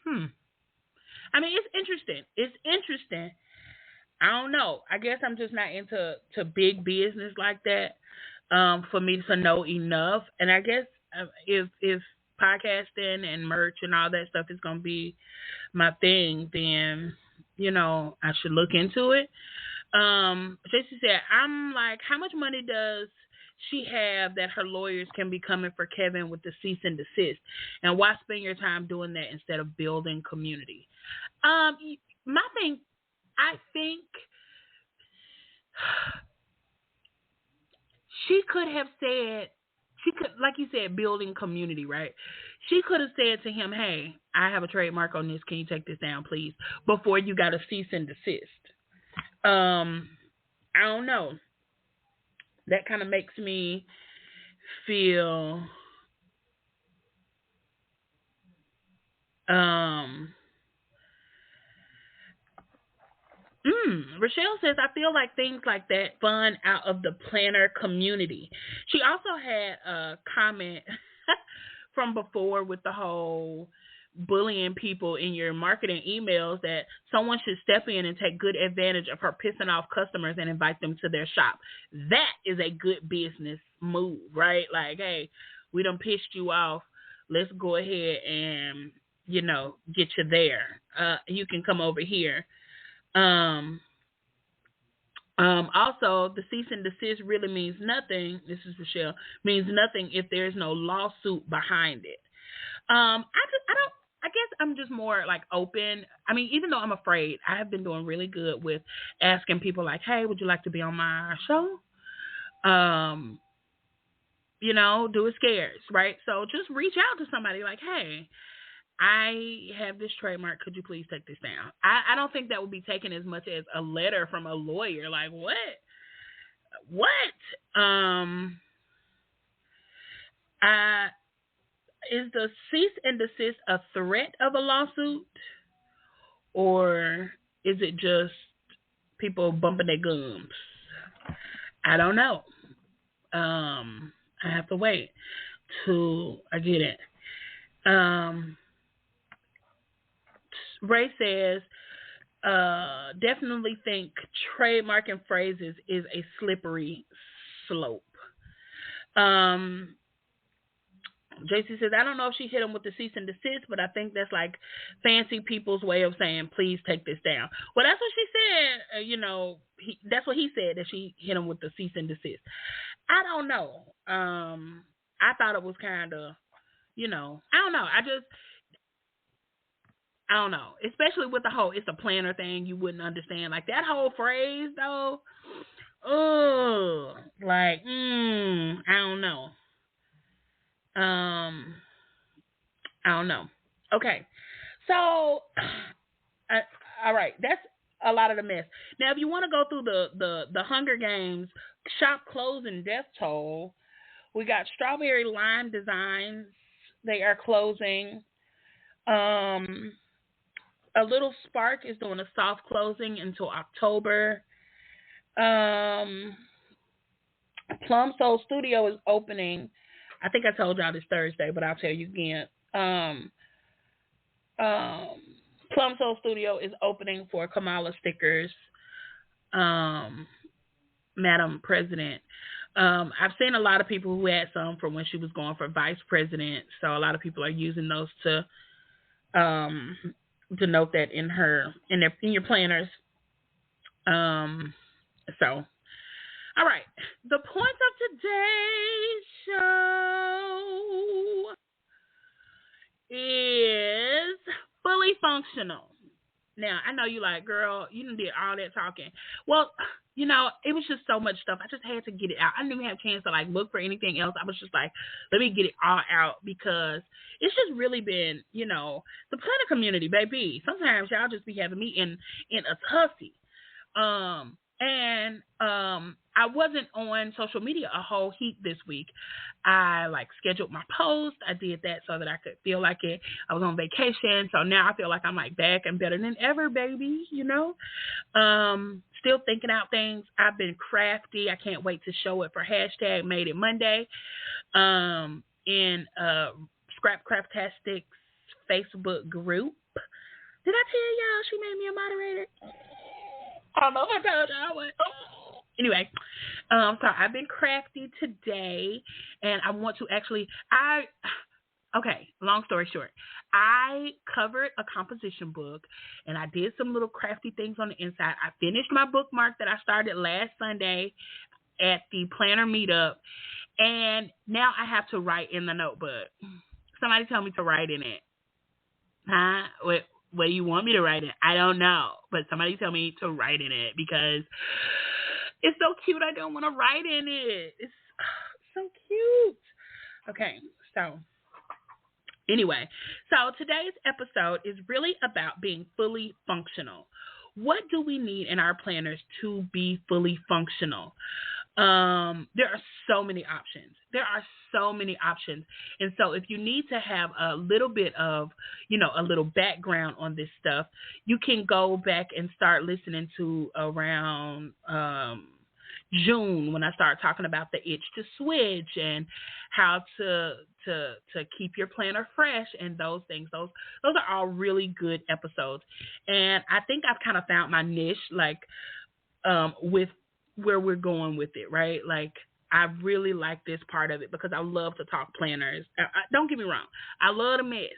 mean, it's interesting. I don't know. I guess I'm just not into big business like that. For me to know enough, and I guess if podcasting and merch and all that stuff is gonna be my thing, then I should look into it. Tracy said, I'm like, how much money does she have that her lawyers can be coming for Kevin with the cease and desist? And why spend your time doing that instead of building community? My thing, I think she could have said, like you said, building community, right? She could have said to him, hey, I have a trademark on this. Can you take this down, please? Before you got a cease and desist. I don't know. That kind of makes me feel Rochelle says, I feel like things like that fun out of the planner community. She also had a comment from before with the whole bullying people in your marketing emails that someone should step in and take good advantage of her pissing off customers and invite them to their shop. That is a good business move, right? Like, hey, we done pissed you off. Let's go ahead and, get you there. You can come over here. Also, the cease and desist really means nothing. This is Rochelle. Means nothing if there's no lawsuit behind it. I guess I'm just more like open. I mean, even though I'm afraid, I have been doing really good with asking people like, hey, would you like to be on my show? Do it scarce, right? So just reach out to somebody like, hey, I have this trademark. Could you please take this down? I don't think that would be taken as much as a letter from a lawyer. Like, what? Is the cease and desist a threat of a lawsuit? Or is it just people bumping their gums? I don't know. I have to wait till I get it. Ray says, definitely think trademarking phrases is a slippery slope. JC says, I don't know if she hit him with the cease and desist, but I think that's like fancy people's way of saying, please take this down. Well, that's what she said. That's what he said, that she hit him with the cease and desist. I don't know. I thought it was kind of, I don't know. I don't know. Especially with the whole, it's a planner thing, you wouldn't understand. Like that whole phrase, though. I don't know. I don't know. Okay. So, all right. That's a lot of the mess. Now, if you want to go through the Hunger Games shop closing death toll, we got Strawberry Lime Designs. They are closing. A Little Spark is doing a soft closing until October. Plum Soul Studio is opening. I think I told y'all this Thursday, but I'll tell you again. Plum Soul Studio is opening for Kamala stickers, Madam President. I've seen a lot of people who had some from when she was going for vice president, so a lot of people are using those to note that in your planners. So, all right. The point of today's show is fully functional. Now, I know you like, girl, you done did all that talking. Well, you know, it was just so much stuff. I just had to get it out. I didn't even have a chance to, like, look for anything else. I was just like, let me get it all out because it's just really been, you know, the planner community, baby. Sometimes y'all just be having me in a tussle. I wasn't on social media a whole heap this week. I like scheduled my post. I did that so that I could feel like it. I was on vacation, so now I feel like I'm like back and better than ever, baby. You know, still thinking out things. I've been crafty. I can't wait to show it for hashtag Made It Monday. In Scrap Craftastics Facebook group. Did I tell y'all she made me a moderator? I don't know if I told y'all what. Anyway, so I've been crafty today, and I want to actually, okay, long story short, I covered a composition book, and I did some little crafty things on the inside. I finished my bookmark that I started last Sunday at the planner meetup, and now I have to write in the notebook. Somebody tell me to write in it. Huh? What do you want me to write in? I don't know, but somebody tell me to write in it because it's so cute. I don't want to write in it. It's so cute. Okay, so anyway, so today's episode is really about being fully functional. What do we need in our planners to be fully functional? There are so many options. And so if you need to have a little bit of, you know, a little background on this stuff, you can go back and start listening to around June when I start talking about the itch to switch and how to keep your planner fresh and those things. Those are all really good episodes. And I think I've kind of found my niche, like with where we're going with it, right? Like, I really like this part of it because I love to talk planners. Don't get me wrong. I love the mess,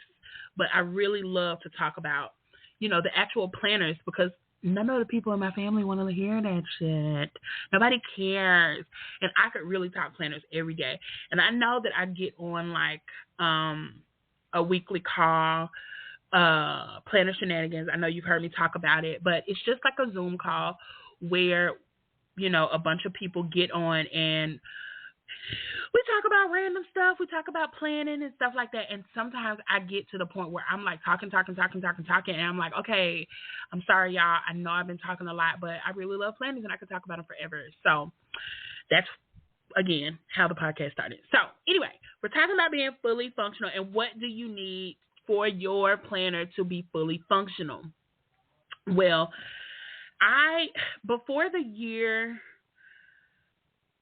but I really love to talk about, you know, the actual planners because none of the people in my family want to hear that shit. Nobody cares. And I could really talk planners every day. And I know that I get on like a weekly call, Planner Shenanigans. I know you've heard me talk about it, but it's just like a Zoom call where, you know, a bunch of people get on and we talk about random stuff. We talk about planning and stuff like that. And sometimes I get to the point where I'm like talking. And I'm like, okay, I'm sorry, y'all. I know I've been talking a lot, but I really love planners and I could talk about them forever. So that's, again, how the podcast started. So anyway, we're talking about being fully functional and what do you need for your planner to be fully functional? Well, before the year,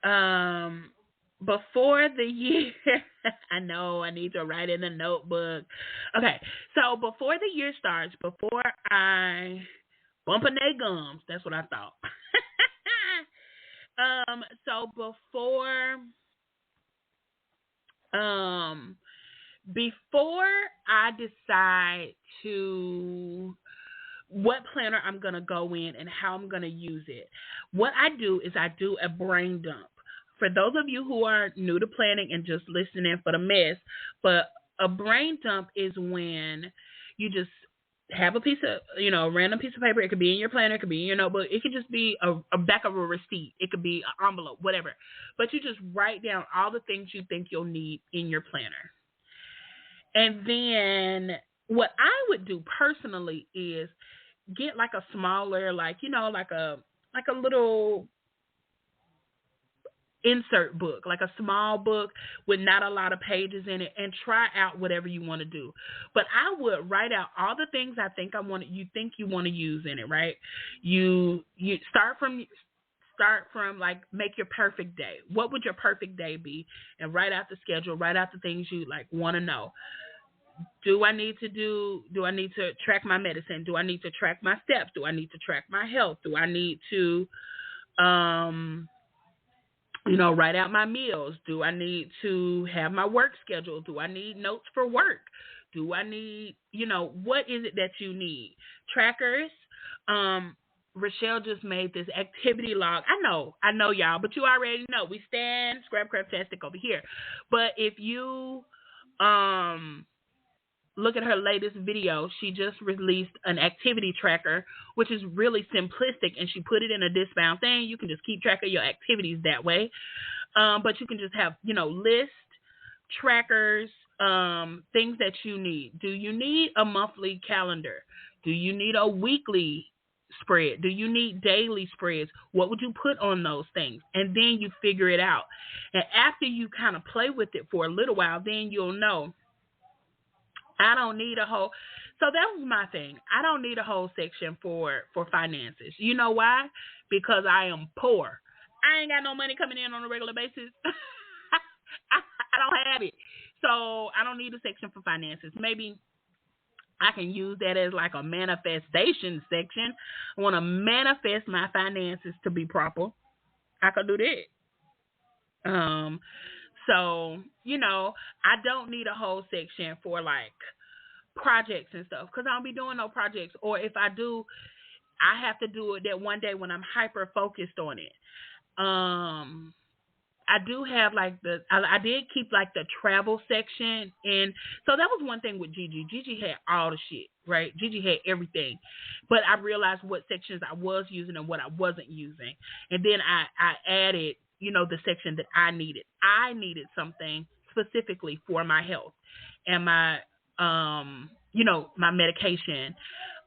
I know I need to write in a notebook. Okay, so before the year starts, before I bump in their gums, that's what I thought. Before I decide to what planner I'm going to go in and how I'm going to use it, what I do is I do a brain dump. For those of you who are new to planning and just listening for the mess, but a brain dump is when you just have a piece of, you know, a random piece of paper. It could be in your planner. It could be in your notebook. It could just be a back of a receipt. It could be an envelope, whatever. But you just write down all the things you think you'll need in your planner. And then what I would do personally is get like a smaller, like, you know, like a little insert book, like a small book with not a lot of pages in it, and try out whatever you want to do. But I would write out all the things I think you think you want to use in it, right? You start from like, make your perfect day. What would your perfect day be? And write out the schedule, write out the things you like want to know. Do I need to track my medicine? Do I need to track my steps? Do I need to track my health? Do I need to, write out my meals? Do I need to have my work schedule? Do I need notes for work? Do I need, what is it that you need? Trackers, Rochelle just made this activity log. I know, y'all, but you already know. We stand Scrapcraftastic over here. But if you look at her latest video, she just released an activity tracker, which is really simplistic, and she put it in a discbound thing. You can just keep track of your activities that way. But you can just have, list trackers, things that you need. Do you need a monthly calendar? Do you need a weekly spread? Do you need daily spreads? What would you put on those things? And then you figure it out. And after you kind of play with it for a little while, then you'll know, I don't need a whole. So that was my thing. I don't need a whole section for finances. You know why? Because I am poor. I ain't got no money coming in on a regular basis. I don't have it. So I don't need a section for finances. Maybe I can use that as like a manifestation section. I want to manifest my finances to be proper. I could do that. So, I don't need a whole section for like projects and stuff, because I don't be doing no projects. Or if I do, I have to do it that one day when I'm hyper focused on it. I do have like I did keep like the travel section, and so that was one thing with Gigi. Gigi had all the shit, right? Gigi had everything, but I realized what sections I was using and what I wasn't using, and then I added, the section that I needed. I needed something specifically for my health and my, my medication.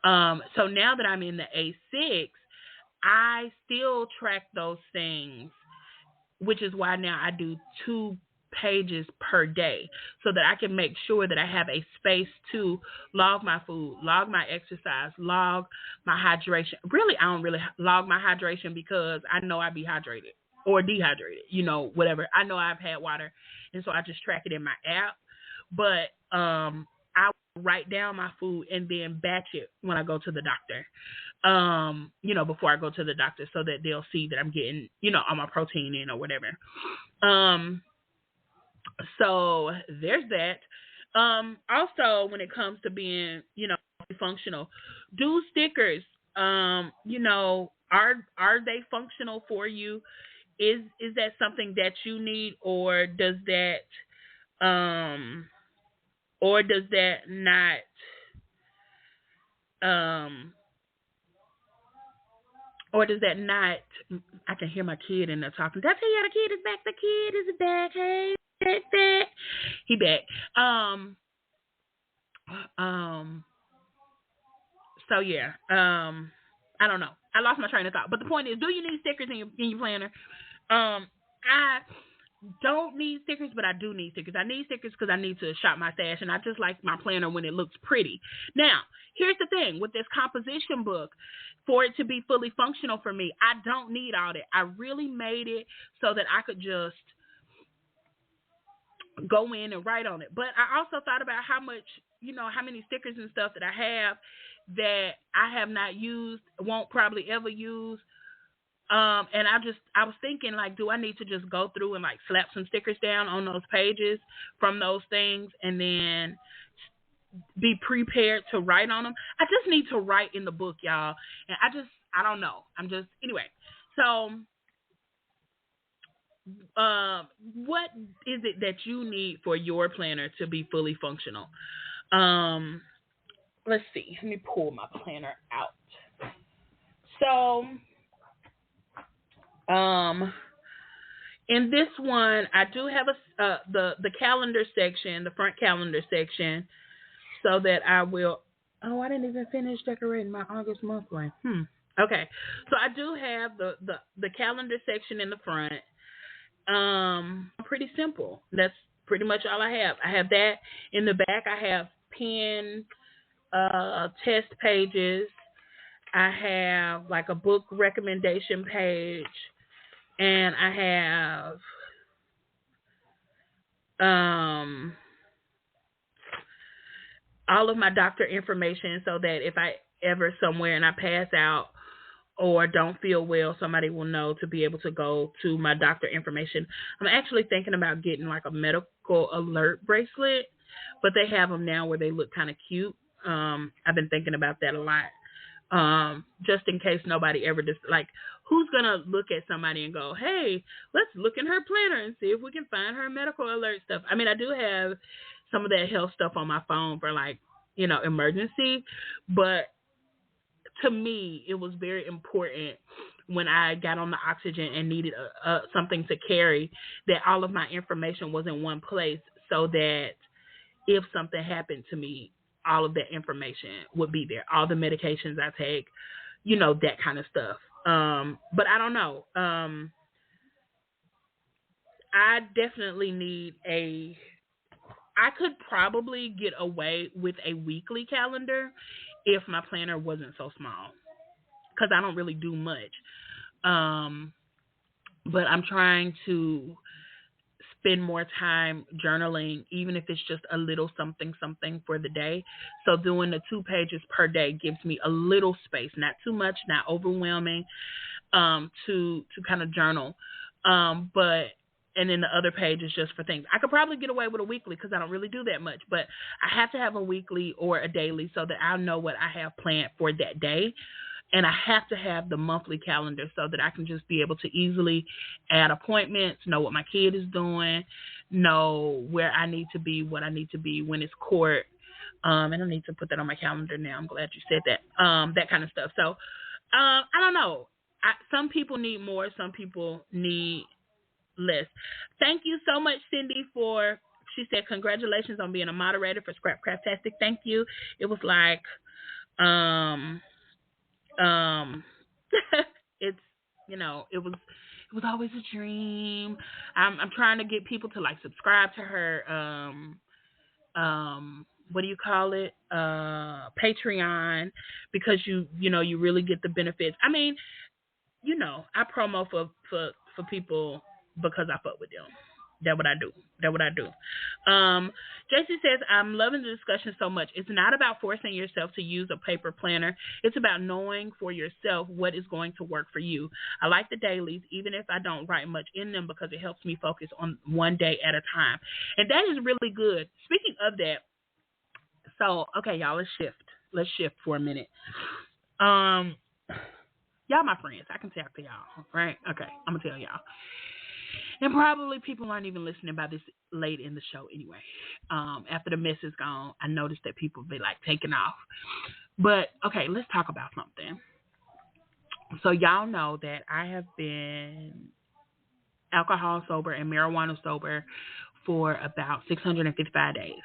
So now that I'm in the A6, I still track those things, which is why now I do 2 pages per day, so that I can make sure that I have a space to log my food, log my exercise, log my hydration. Really, I don't really log my hydration because I know I be hydrated or dehydrated, whatever. I know I've had water, and so I just track it in my app. But I write down my food and then batch it when I go to the doctor. Before I go to the doctor, so that they'll see that I'm getting, all my protein in or whatever. So there's that. Also, when it comes to being, functional, do stickers. Are they functional for you? Is that something that you need, or does that not or does that not? I can hear my kid in there talking. Did I tell you the kid is back? The kid is back. Hey, back. He back. So yeah. I don't know. I lost my train of thought. But the point is, do you need stickers in your planner? I don't need stickers, but I do need stickers. I need stickers because I need to shop my stash, and I just like my planner when it looks pretty. Now, here's the thing with this composition book. For it to be fully functional for me, I don't need all that. I really made it so that I could just go in and write on it. But I also thought about how much, how many stickers and stuff that I have that I have not used, won't probably ever use. And I was thinking, like, do I need to just go through and like slap some stickers down on those pages from those things and then be prepared to write on them? I just need to write in the book, y'all. And I don't know. Anyway. So, what is it that you need for your planner to be fully functional? Let's see. Let me pull my planner out. So, in this one, I do have the calendar section, the front calendar section, so that I will. Oh, I didn't even finish decorating my August monthly. Okay, so I do have the calendar section in the front. Pretty simple. That's pretty much all I have. I have that in the back. I have pen test pages. I have like a book recommendation page, and I have all of my doctor information, so that if I ever somewhere and I pass out or don't feel well, somebody will know to be able to go to my doctor information. I'm actually thinking about getting like a medical alert bracelet, but they have them now where they look kind of cute. I've been thinking about that a lot. Just in case nobody ever just like, who's gonna look at somebody and go, hey, let's look in her planner and see if we can find her medical alert stuff. I mean, I do have some of that health stuff on my phone for like, emergency, but to me, it was very important when I got on the oxygen and needed something to carry, that all of my information was in one place, so that if something happened to me, all of that information would be there. All the medications I take, that kind of stuff. But I don't know. I definitely need I could probably get away with a weekly calendar if my planner wasn't so small, because I don't really do much. But I'm trying to spend more time journaling, even if it's just a little something for the day. So doing the 2 pages per day gives me a little space, not too much, not overwhelming, to kind of journal. And then the other page is just for things. I could probably get away with a weekly because I don't really do that much, but I have to have a weekly or a daily so that I'll know what I have planned for that day. And I have to have the monthly calendar so that I can just be able to easily add appointments, know what my kid is doing, know where I need to be, what I need to be when it's court. And I need to put that on my calendar now. I'm glad you said that. That kind of stuff. So I don't know. Some people need more. Some people need less. Thank you so much, Cindy, she said, congratulations on being a moderator for Scrap Craftastic. Thank you. It was like, it's, it was always a dream. I'm trying to get people to like subscribe to her, what do you call it? Patreon, because you really get the benefits. I mean, I promo for people because I fuck with them. That's what I do. JC says, I'm loving the discussion so much. It's not about forcing yourself to use a paper planner. It's about knowing for yourself what is going to work for you. I like the dailies, even if I don't write much in them, because it helps me focus on one day at a time. And that is really good. Speaking of that, so, okay, y'all, let's shift for a minute. Y'all my friends. I can talk to y'all, right? Okay, I'm going to tell y'all. And probably people aren't even listening by this late in the show anyway. After the mess is gone, I noticed that people be like taking off. But, okay, let's talk about something. So y'all know that I have been alcohol sober and marijuana sober for about 655 days.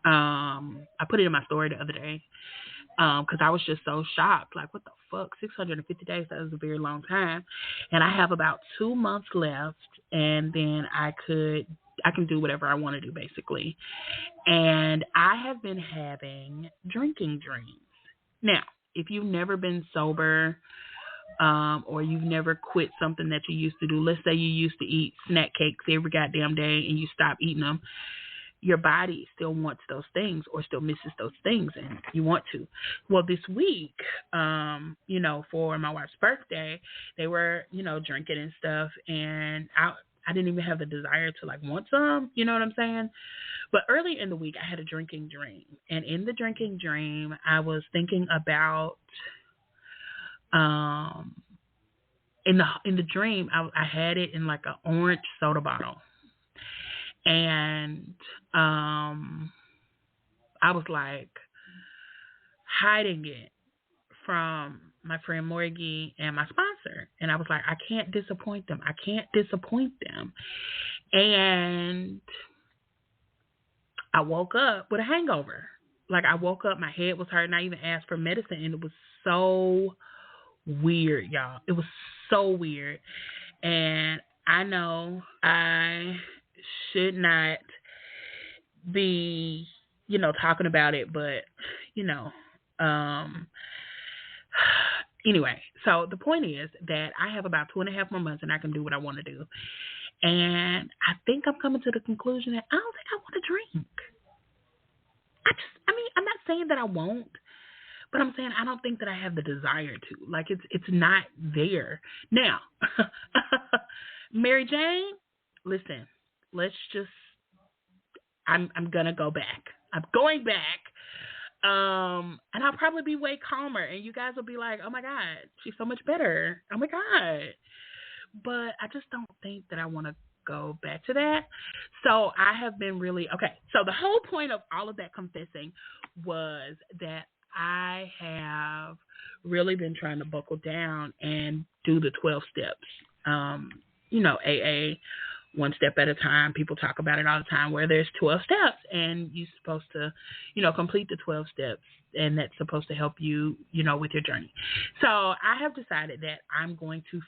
I put it in my story the other day because I was just so shocked. Like, what the fuck? 650 days, that is a very long time. And I have about 2 months left, and then I can do whatever I want to do, basically. And I have been having drinking dreams. Now, if you've never been sober, or you've never quit something that you used to do, let's say you used to eat snack cakes every goddamn day and you stop eating them, your body still wants those things or still misses those things, and you want to. Well, this week, for my wife's birthday, they were, drinking and stuff, and I didn't even have the desire to like want some, you know what I'm saying? But early in the week, I had a drinking dream, and in the drinking dream, I was thinking about, in the dream, I had it in like an orange soda bottle. And I was like hiding it from my friend Morgie and my sponsor. And I was like, I can't disappoint them. And I woke up with a hangover. Like, I woke up, my head was hurting. I even asked for medicine, and it was so weird, y'all. It was so weird. And I know I should not be, talking about it, but, anyway, so the point is that I have about 2.5 more months and I can do what I want to do. And I think I'm coming to the conclusion that I don't think I want to drink. I'm not saying that I won't, but I'm saying I don't think that I have the desire to. Like, it's not there. Now, Mary Jane, listen, let's just, I'm going to go back. I'm going back. And I'll probably be way calmer, and you guys will be like, "Oh my God, she's so much better. Oh my God." But I just don't think that I want to go back to that. So I have been really okay. So the whole point of all of that confessing was that I have really been trying to buckle down and do the 12 steps. AA, one step at a time. People talk about it all the time where there's 12 steps and you're supposed to, complete the 12 steps, and that's supposed to help you, with your journey. So I have decided that I'm going to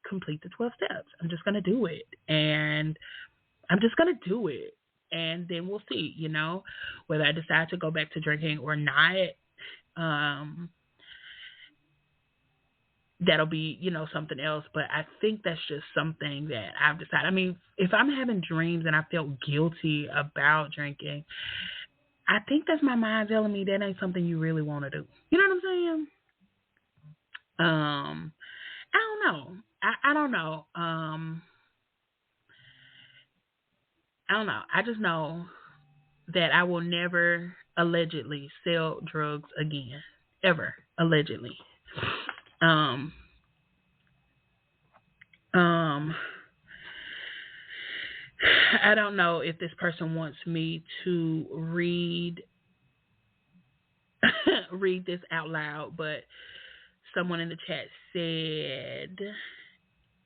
complete the 12 steps. I'm just going to do it. And I'm just going to do it. And then we'll see, whether I decide to go back to drinking or not. That'll be, something else. But I think that's just something that I've decided. I mean, if I'm having dreams and I feel guilty about drinking, I think that's my mind telling me that ain't something you really want to do. You know what I'm saying? I don't know. I don't know. I don't know. I just know that I will never allegedly sell drugs again. Ever. Allegedly. I don't know if this person wants me to read this out loud, but someone in the chat said,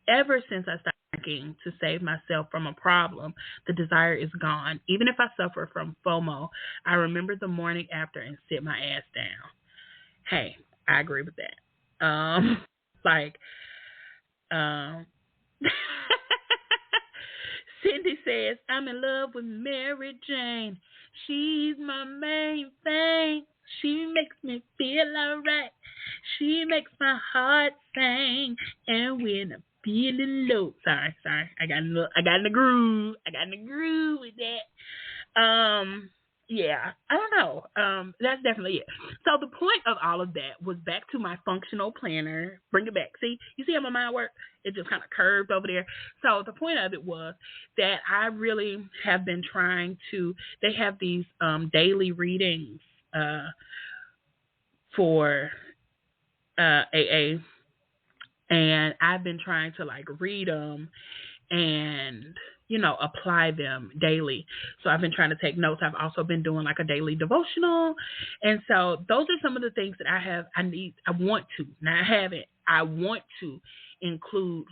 ever since I started drinking to save myself from a problem, the desire is gone. Even if I suffer from FOMO, I remember the morning after and sit my ass down. Hey, I agree with that. Cindy says, I'm in love with Mary Jane. She's my main thing. She makes me feel alright. She makes my heart sing. And when I'm feeling low, sorry, I got in the groove. With that. Yeah, I don't know. That's definitely it. So the point of all of that was back to my functional planner. Bring it back. See, you see how my mind works? It just kind of curved over there. So the point of it was that I really have been trying to. They have these daily readings for AA, and I've been trying to read them and apply them daily. So I've been trying to take notes. I've also been doing a daily devotional. And so those are some of the things that I want to. Now I haven't. I want to include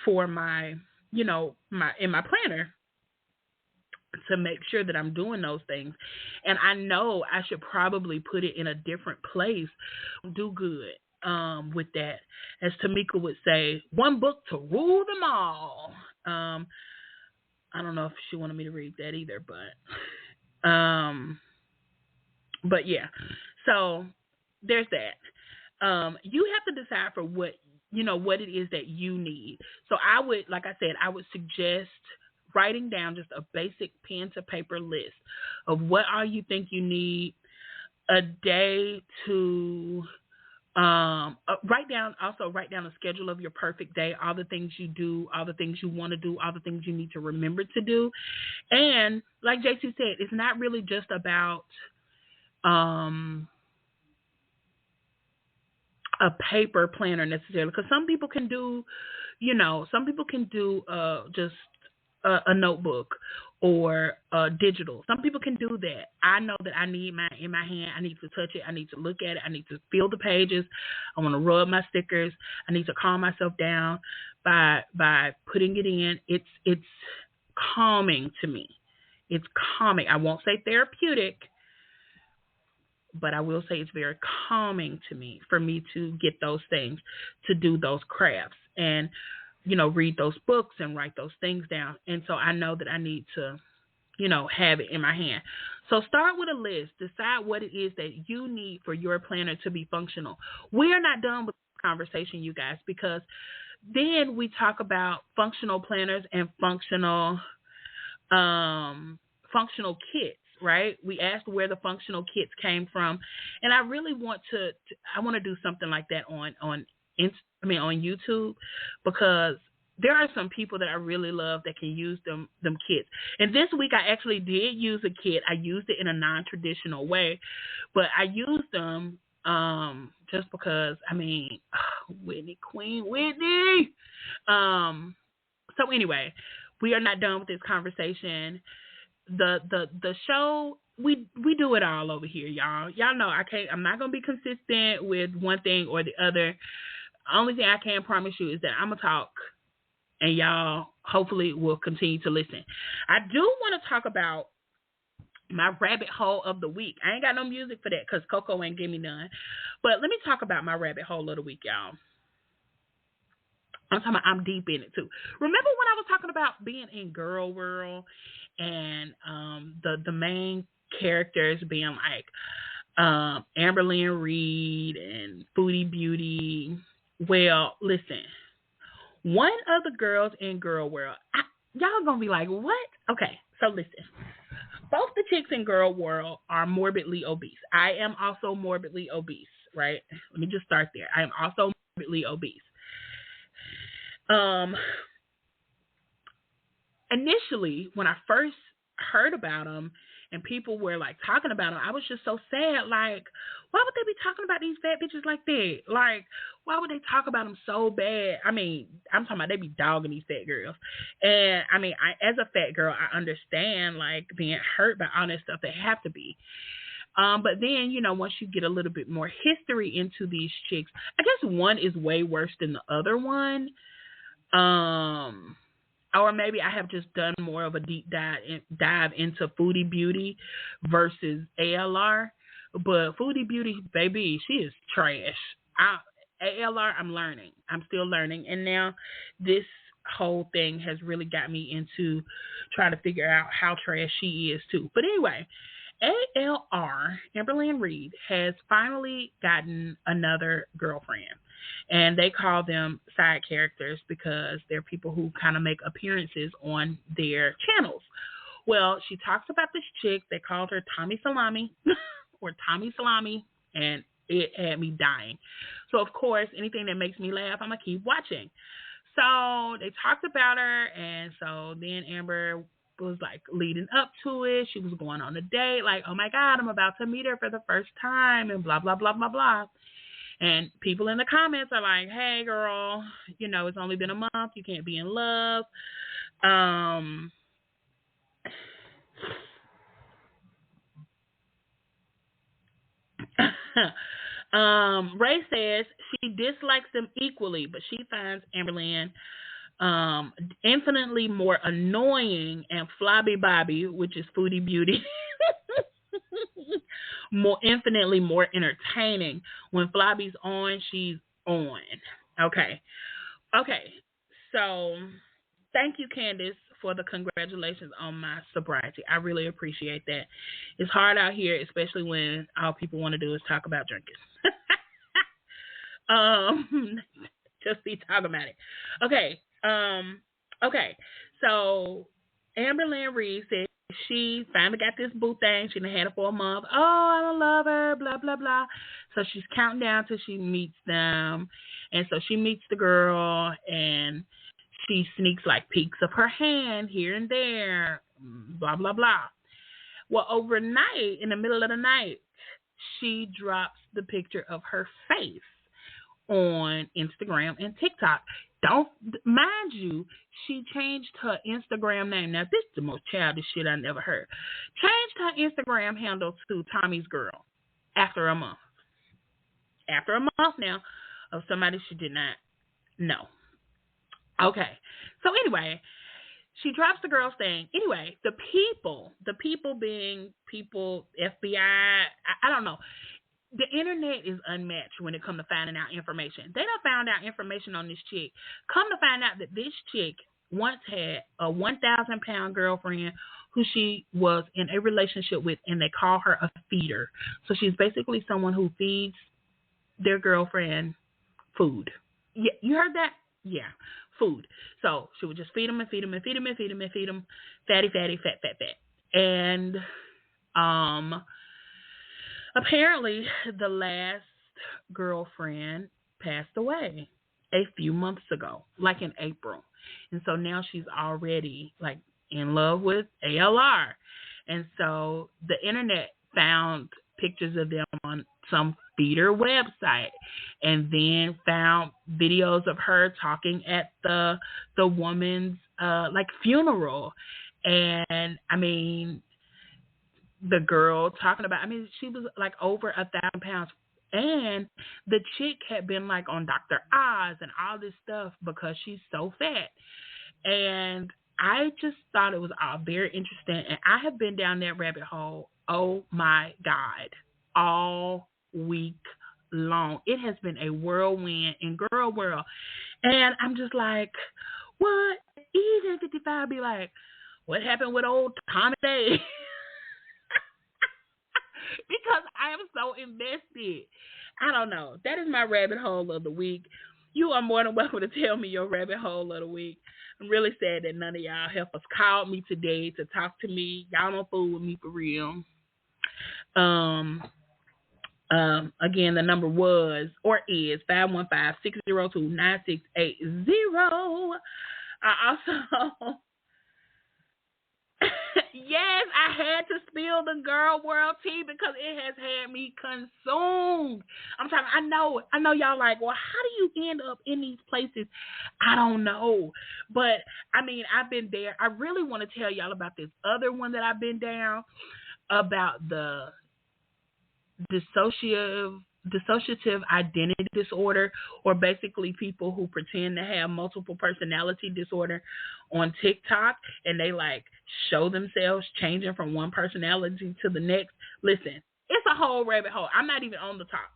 for my, in my planner to make sure that I'm doing those things. And I know I should probably put it in a different place. Do good. With that, as Tamika would say, one book to rule them all. I don't know if she wanted me to read that either, but yeah. So there's that. You have to decide for what it is that you need. So I would, like I said, I would suggest writing down just a basic pen to paper list of what all you think you need a day to. Write down a schedule of your perfect day, all the things you do, all the things you want to do, all the things you need to remember to do. And like JC said, it's not really just about a paper planner necessarily, because some people can do just a notebook or digital. Some people can do that. I know that I need mine in my hand. I need to touch it. I need to look at it. I need to feel the pages. I want to rub my stickers. I need to calm myself down by putting it in. It's calming to me. It's calming. I won't say therapeutic, but I will say it's very calming to me for me to get those things, to do those crafts and read those books and write those things down. And so I know that I need to, have it in my hand. So start with a list. Decide what it is that you need for your planner to be functional. We are not done with this conversation, you guys, because then we talk about functional planners and functional kits, right? We asked where the functional kits came from. And I really want to do something like that on YouTube, because there are some people that I really love that can use them kits. And this week I actually did use a kit. I used it in a non-traditional way, but I used them just because, I mean, Whitney, Queen Whitney. So anyway, we are not done with this conversation. The show, we do it all over here, y'all. Y'all know I'm not gonna be consistent with one thing or the other. Only thing I can promise you is that I'm gonna talk, and y'all hopefully will continue to listen. I do want to talk about my rabbit hole of the week. I ain't got no music for that because Coco ain't give me none. But let me talk about my rabbit hole of the week, y'all. I'm deep in it too. Remember when I was talking about being in Girl World and the main characters being like Amberlynn Reed and Foodie Beauty? Well, listen, one of the girls in Girl World, y'all gonna be like, what? Okay, so listen. Both the chicks in Girl World are morbidly obese. I am also morbidly obese, right? Let me just start there. I am also morbidly obese. Initially, when I first heard about them and people were like talking about them, I was just so sad. Like, why would they be talking about these fat bitches like that? Like, why would they talk about them so bad? I mean, I'm talking about they be dogging these fat girls. And I mean, as a fat girl, I understand like being hurt by all that stuff. They have to be. But then, you know, once you get a little bit more history into these chicks, I guess one is way worse than the other one. Or maybe I have just done more of a deep dive into Foodie Beauty versus ALR. But Foodie Beauty, baby, she is trash. ALR, I'm learning. I'm still learning. And now this whole thing has really got me into trying to figure out how trash she is too. But anyway, ALR, Amberlynn Reed, has finally gotten another girlfriend. And they call them side characters because they're people who kind of make appearances on their channels. Well, she talks about this chick. They called her Tommy Salami or Tommy Salami, and it had me dying. So, of course, anything that makes me laugh, I'm going to keep watching. So they talked about her, and so then Amber was like leading up to it. She was going on a date, like, oh my God, I'm about to meet her for the first time, and blah, blah, blah, blah, blah. And people in the comments are like, hey, girl, you know, it's only been a month. You can't be in love. Ray says she dislikes them equally, but she finds Amberlynn infinitely more annoying, and Flobby Bobby, which is Foodie Beauty, infinitely more entertaining. When Flobby's on, she's on. Okay. So thank you, Candace, for the congratulations on my sobriety. I really appreciate that. It's hard out here, especially when all people want to do is talk about drinking. Just be talking about it. Okay. So Amberlynn Reed said she finally got this boo thing. She done had it for a month. Oh, I don't love her, blah, blah, blah. So she's counting down till she meets them. And so she meets the girl, and she sneaks like peeks of her hand here and there, blah, blah, blah. Well, overnight, in the middle of the night, she drops the picture of her face on Instagram and TikTok. Mind you, she changed her Instagram name. Now, this is the most childish shit I never heard. Changed her Instagram handle to Tommy's Girl after a month. After a month now of somebody she did not know. Okay. So anyway, she drops the girl's thing. Anyway, the people being people, FBI, I don't know. The internet is unmatched when it comes to finding out information. They done found out information on this chick. Come to find out that this chick once had a 1,000-pound girlfriend who she was in a relationship with, and they call her a feeder. So she's basically someone who feeds their girlfriend food. Yeah, you heard that? Yeah, food. So she would just feed them and feed them and feed them and feed them and feed them. Fatty, fatty, fat, fat, fat. And apparently the last girlfriend passed away. a few months ago, like in April. And so now she's already like in love with ALR. And so the internet found pictures of them on some feeder website and then found videos of her talking at the woman's like funeral. And I mean, the girl talking about, I mean, she was like over 1,000 pounds. And the chick had been like on Dr. Oz and all this stuff because she's so fat. And I just thought it was all very interesting. And I have been down that rabbit hole, oh my God, all week long. It has been a whirlwind in girl world. And I'm just like, what? Easy 55 be like, what happened with old Tommy Day? Because I am so invested. I don't know. That is my rabbit hole of the week. You are more than welcome to tell me your rabbit hole of the week. I'm really sad that none of y'all helpers called me today to talk to me. Y'all don't fool with me for real. Again, the number was or is 515-602-9680. I also yes, I had to spill the girl world tea because it has had me consumed. I know y'all like, well, how do you end up in these places? I don't know. But I mean, I've been there. I really want to tell y'all about this other one that I've been down, about the dissociative identity disorder, or basically people who pretend to have multiple personality disorder on TikTok, and they like show themselves changing from one personality to the next. Listen, it's a whole rabbit hole. I'm not even on the top.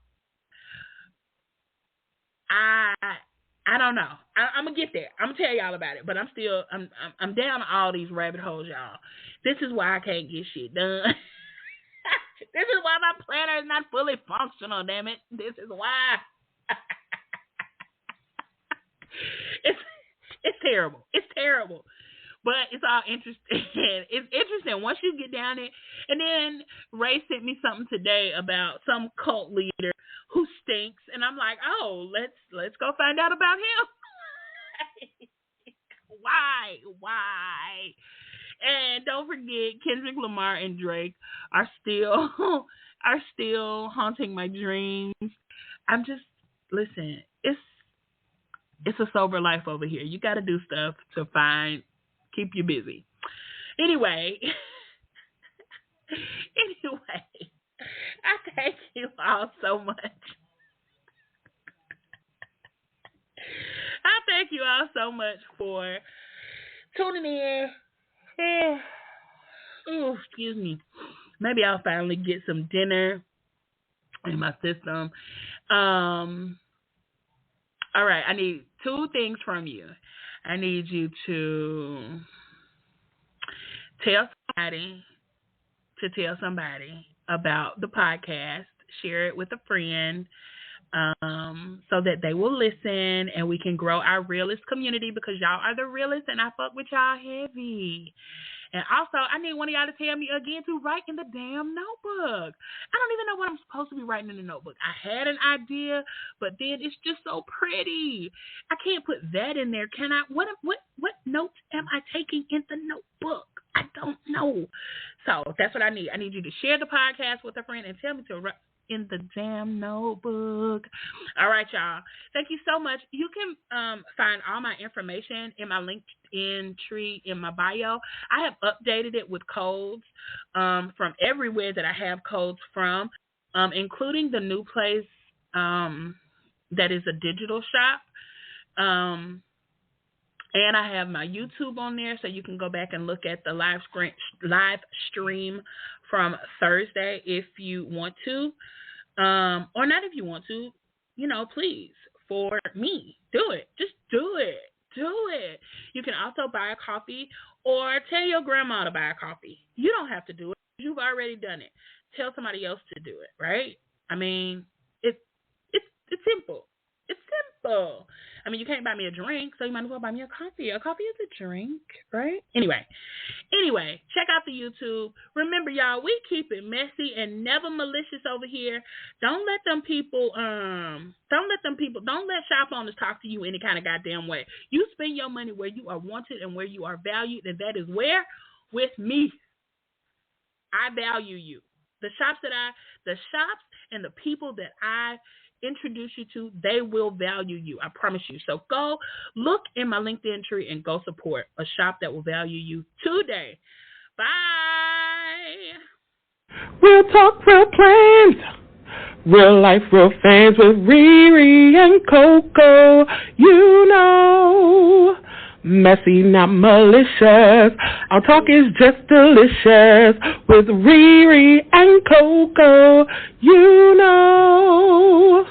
I don't know. I'm gonna get there. I'm gonna tell y'all about it, but I'm down all these rabbit holes, y'all. This is why I can't get shit done. This is why my planner is not fully functional, damn it. This is why. It's terrible. It's terrible. But it's all interesting. It's interesting once you get down it. And then Ray sent me something today about some cult leader who stinks, and I'm like, oh, let's go find out about him. Why? And don't forget, Kendrick Lamar and Drake are still haunting my dreams. I'm just, listen, it's a sober life over here. You got to do stuff to keep you busy. Anyway, I thank you all so much. I thank you all so much for tuning in. Oh, excuse me. Maybe I'll finally get some dinner in my system. All right, I need 2 things from you. I need you to tell somebody about the podcast. Share it with a friend, so that they will listen and we can grow our realist community, because y'all are the realest and I fuck with y'all heavy. And also, I need one of y'all to tell me again to write in the damn notebook. I don't even know what I'm supposed to be writing in the notebook. I had an idea, but then it's just so pretty. I can't put that in there, can I? What notes am I taking in the notebook? I don't know. So that's what I need. I need you to share the podcast with a friend and tell me to write in the damn notebook. All right, y'all. Thank you so much. You can find all my information in my LinkedIn tree in my bio. I have updated it with codes from everywhere that I have codes from, including the new place that is a digital shop. And I have my YouTube on there, so you can go back and look at the live stream from Thursday if you want to. Or not if you want to, please, for me, do it. Just do it. Do it. You can also buy a coffee or tell your grandma to buy a coffee. You don't have to do it. You've already done it. Tell somebody else to do it, right? I mean, it's simple. It's I mean, you can't buy me a drink, so you might as well buy me a coffee. A coffee is a drink, right? Anyway, check out the YouTube. Remember, y'all, we keep it messy and never malicious over here. Don't let shop owners talk to you any kind of goddamn way. You spend your money where you are wanted and where you are valued, and that is where? With me. I value you. The shops and the people that I introduce you to, they will value you. I promise you. So go look in my LinkedIn tree and go support a shop that will value you today. Bye. Real talk, real plans. Real life, real fans with Riri and Coco. You know, messy, not malicious. Our talk is just delicious with Riri and Coco. You know.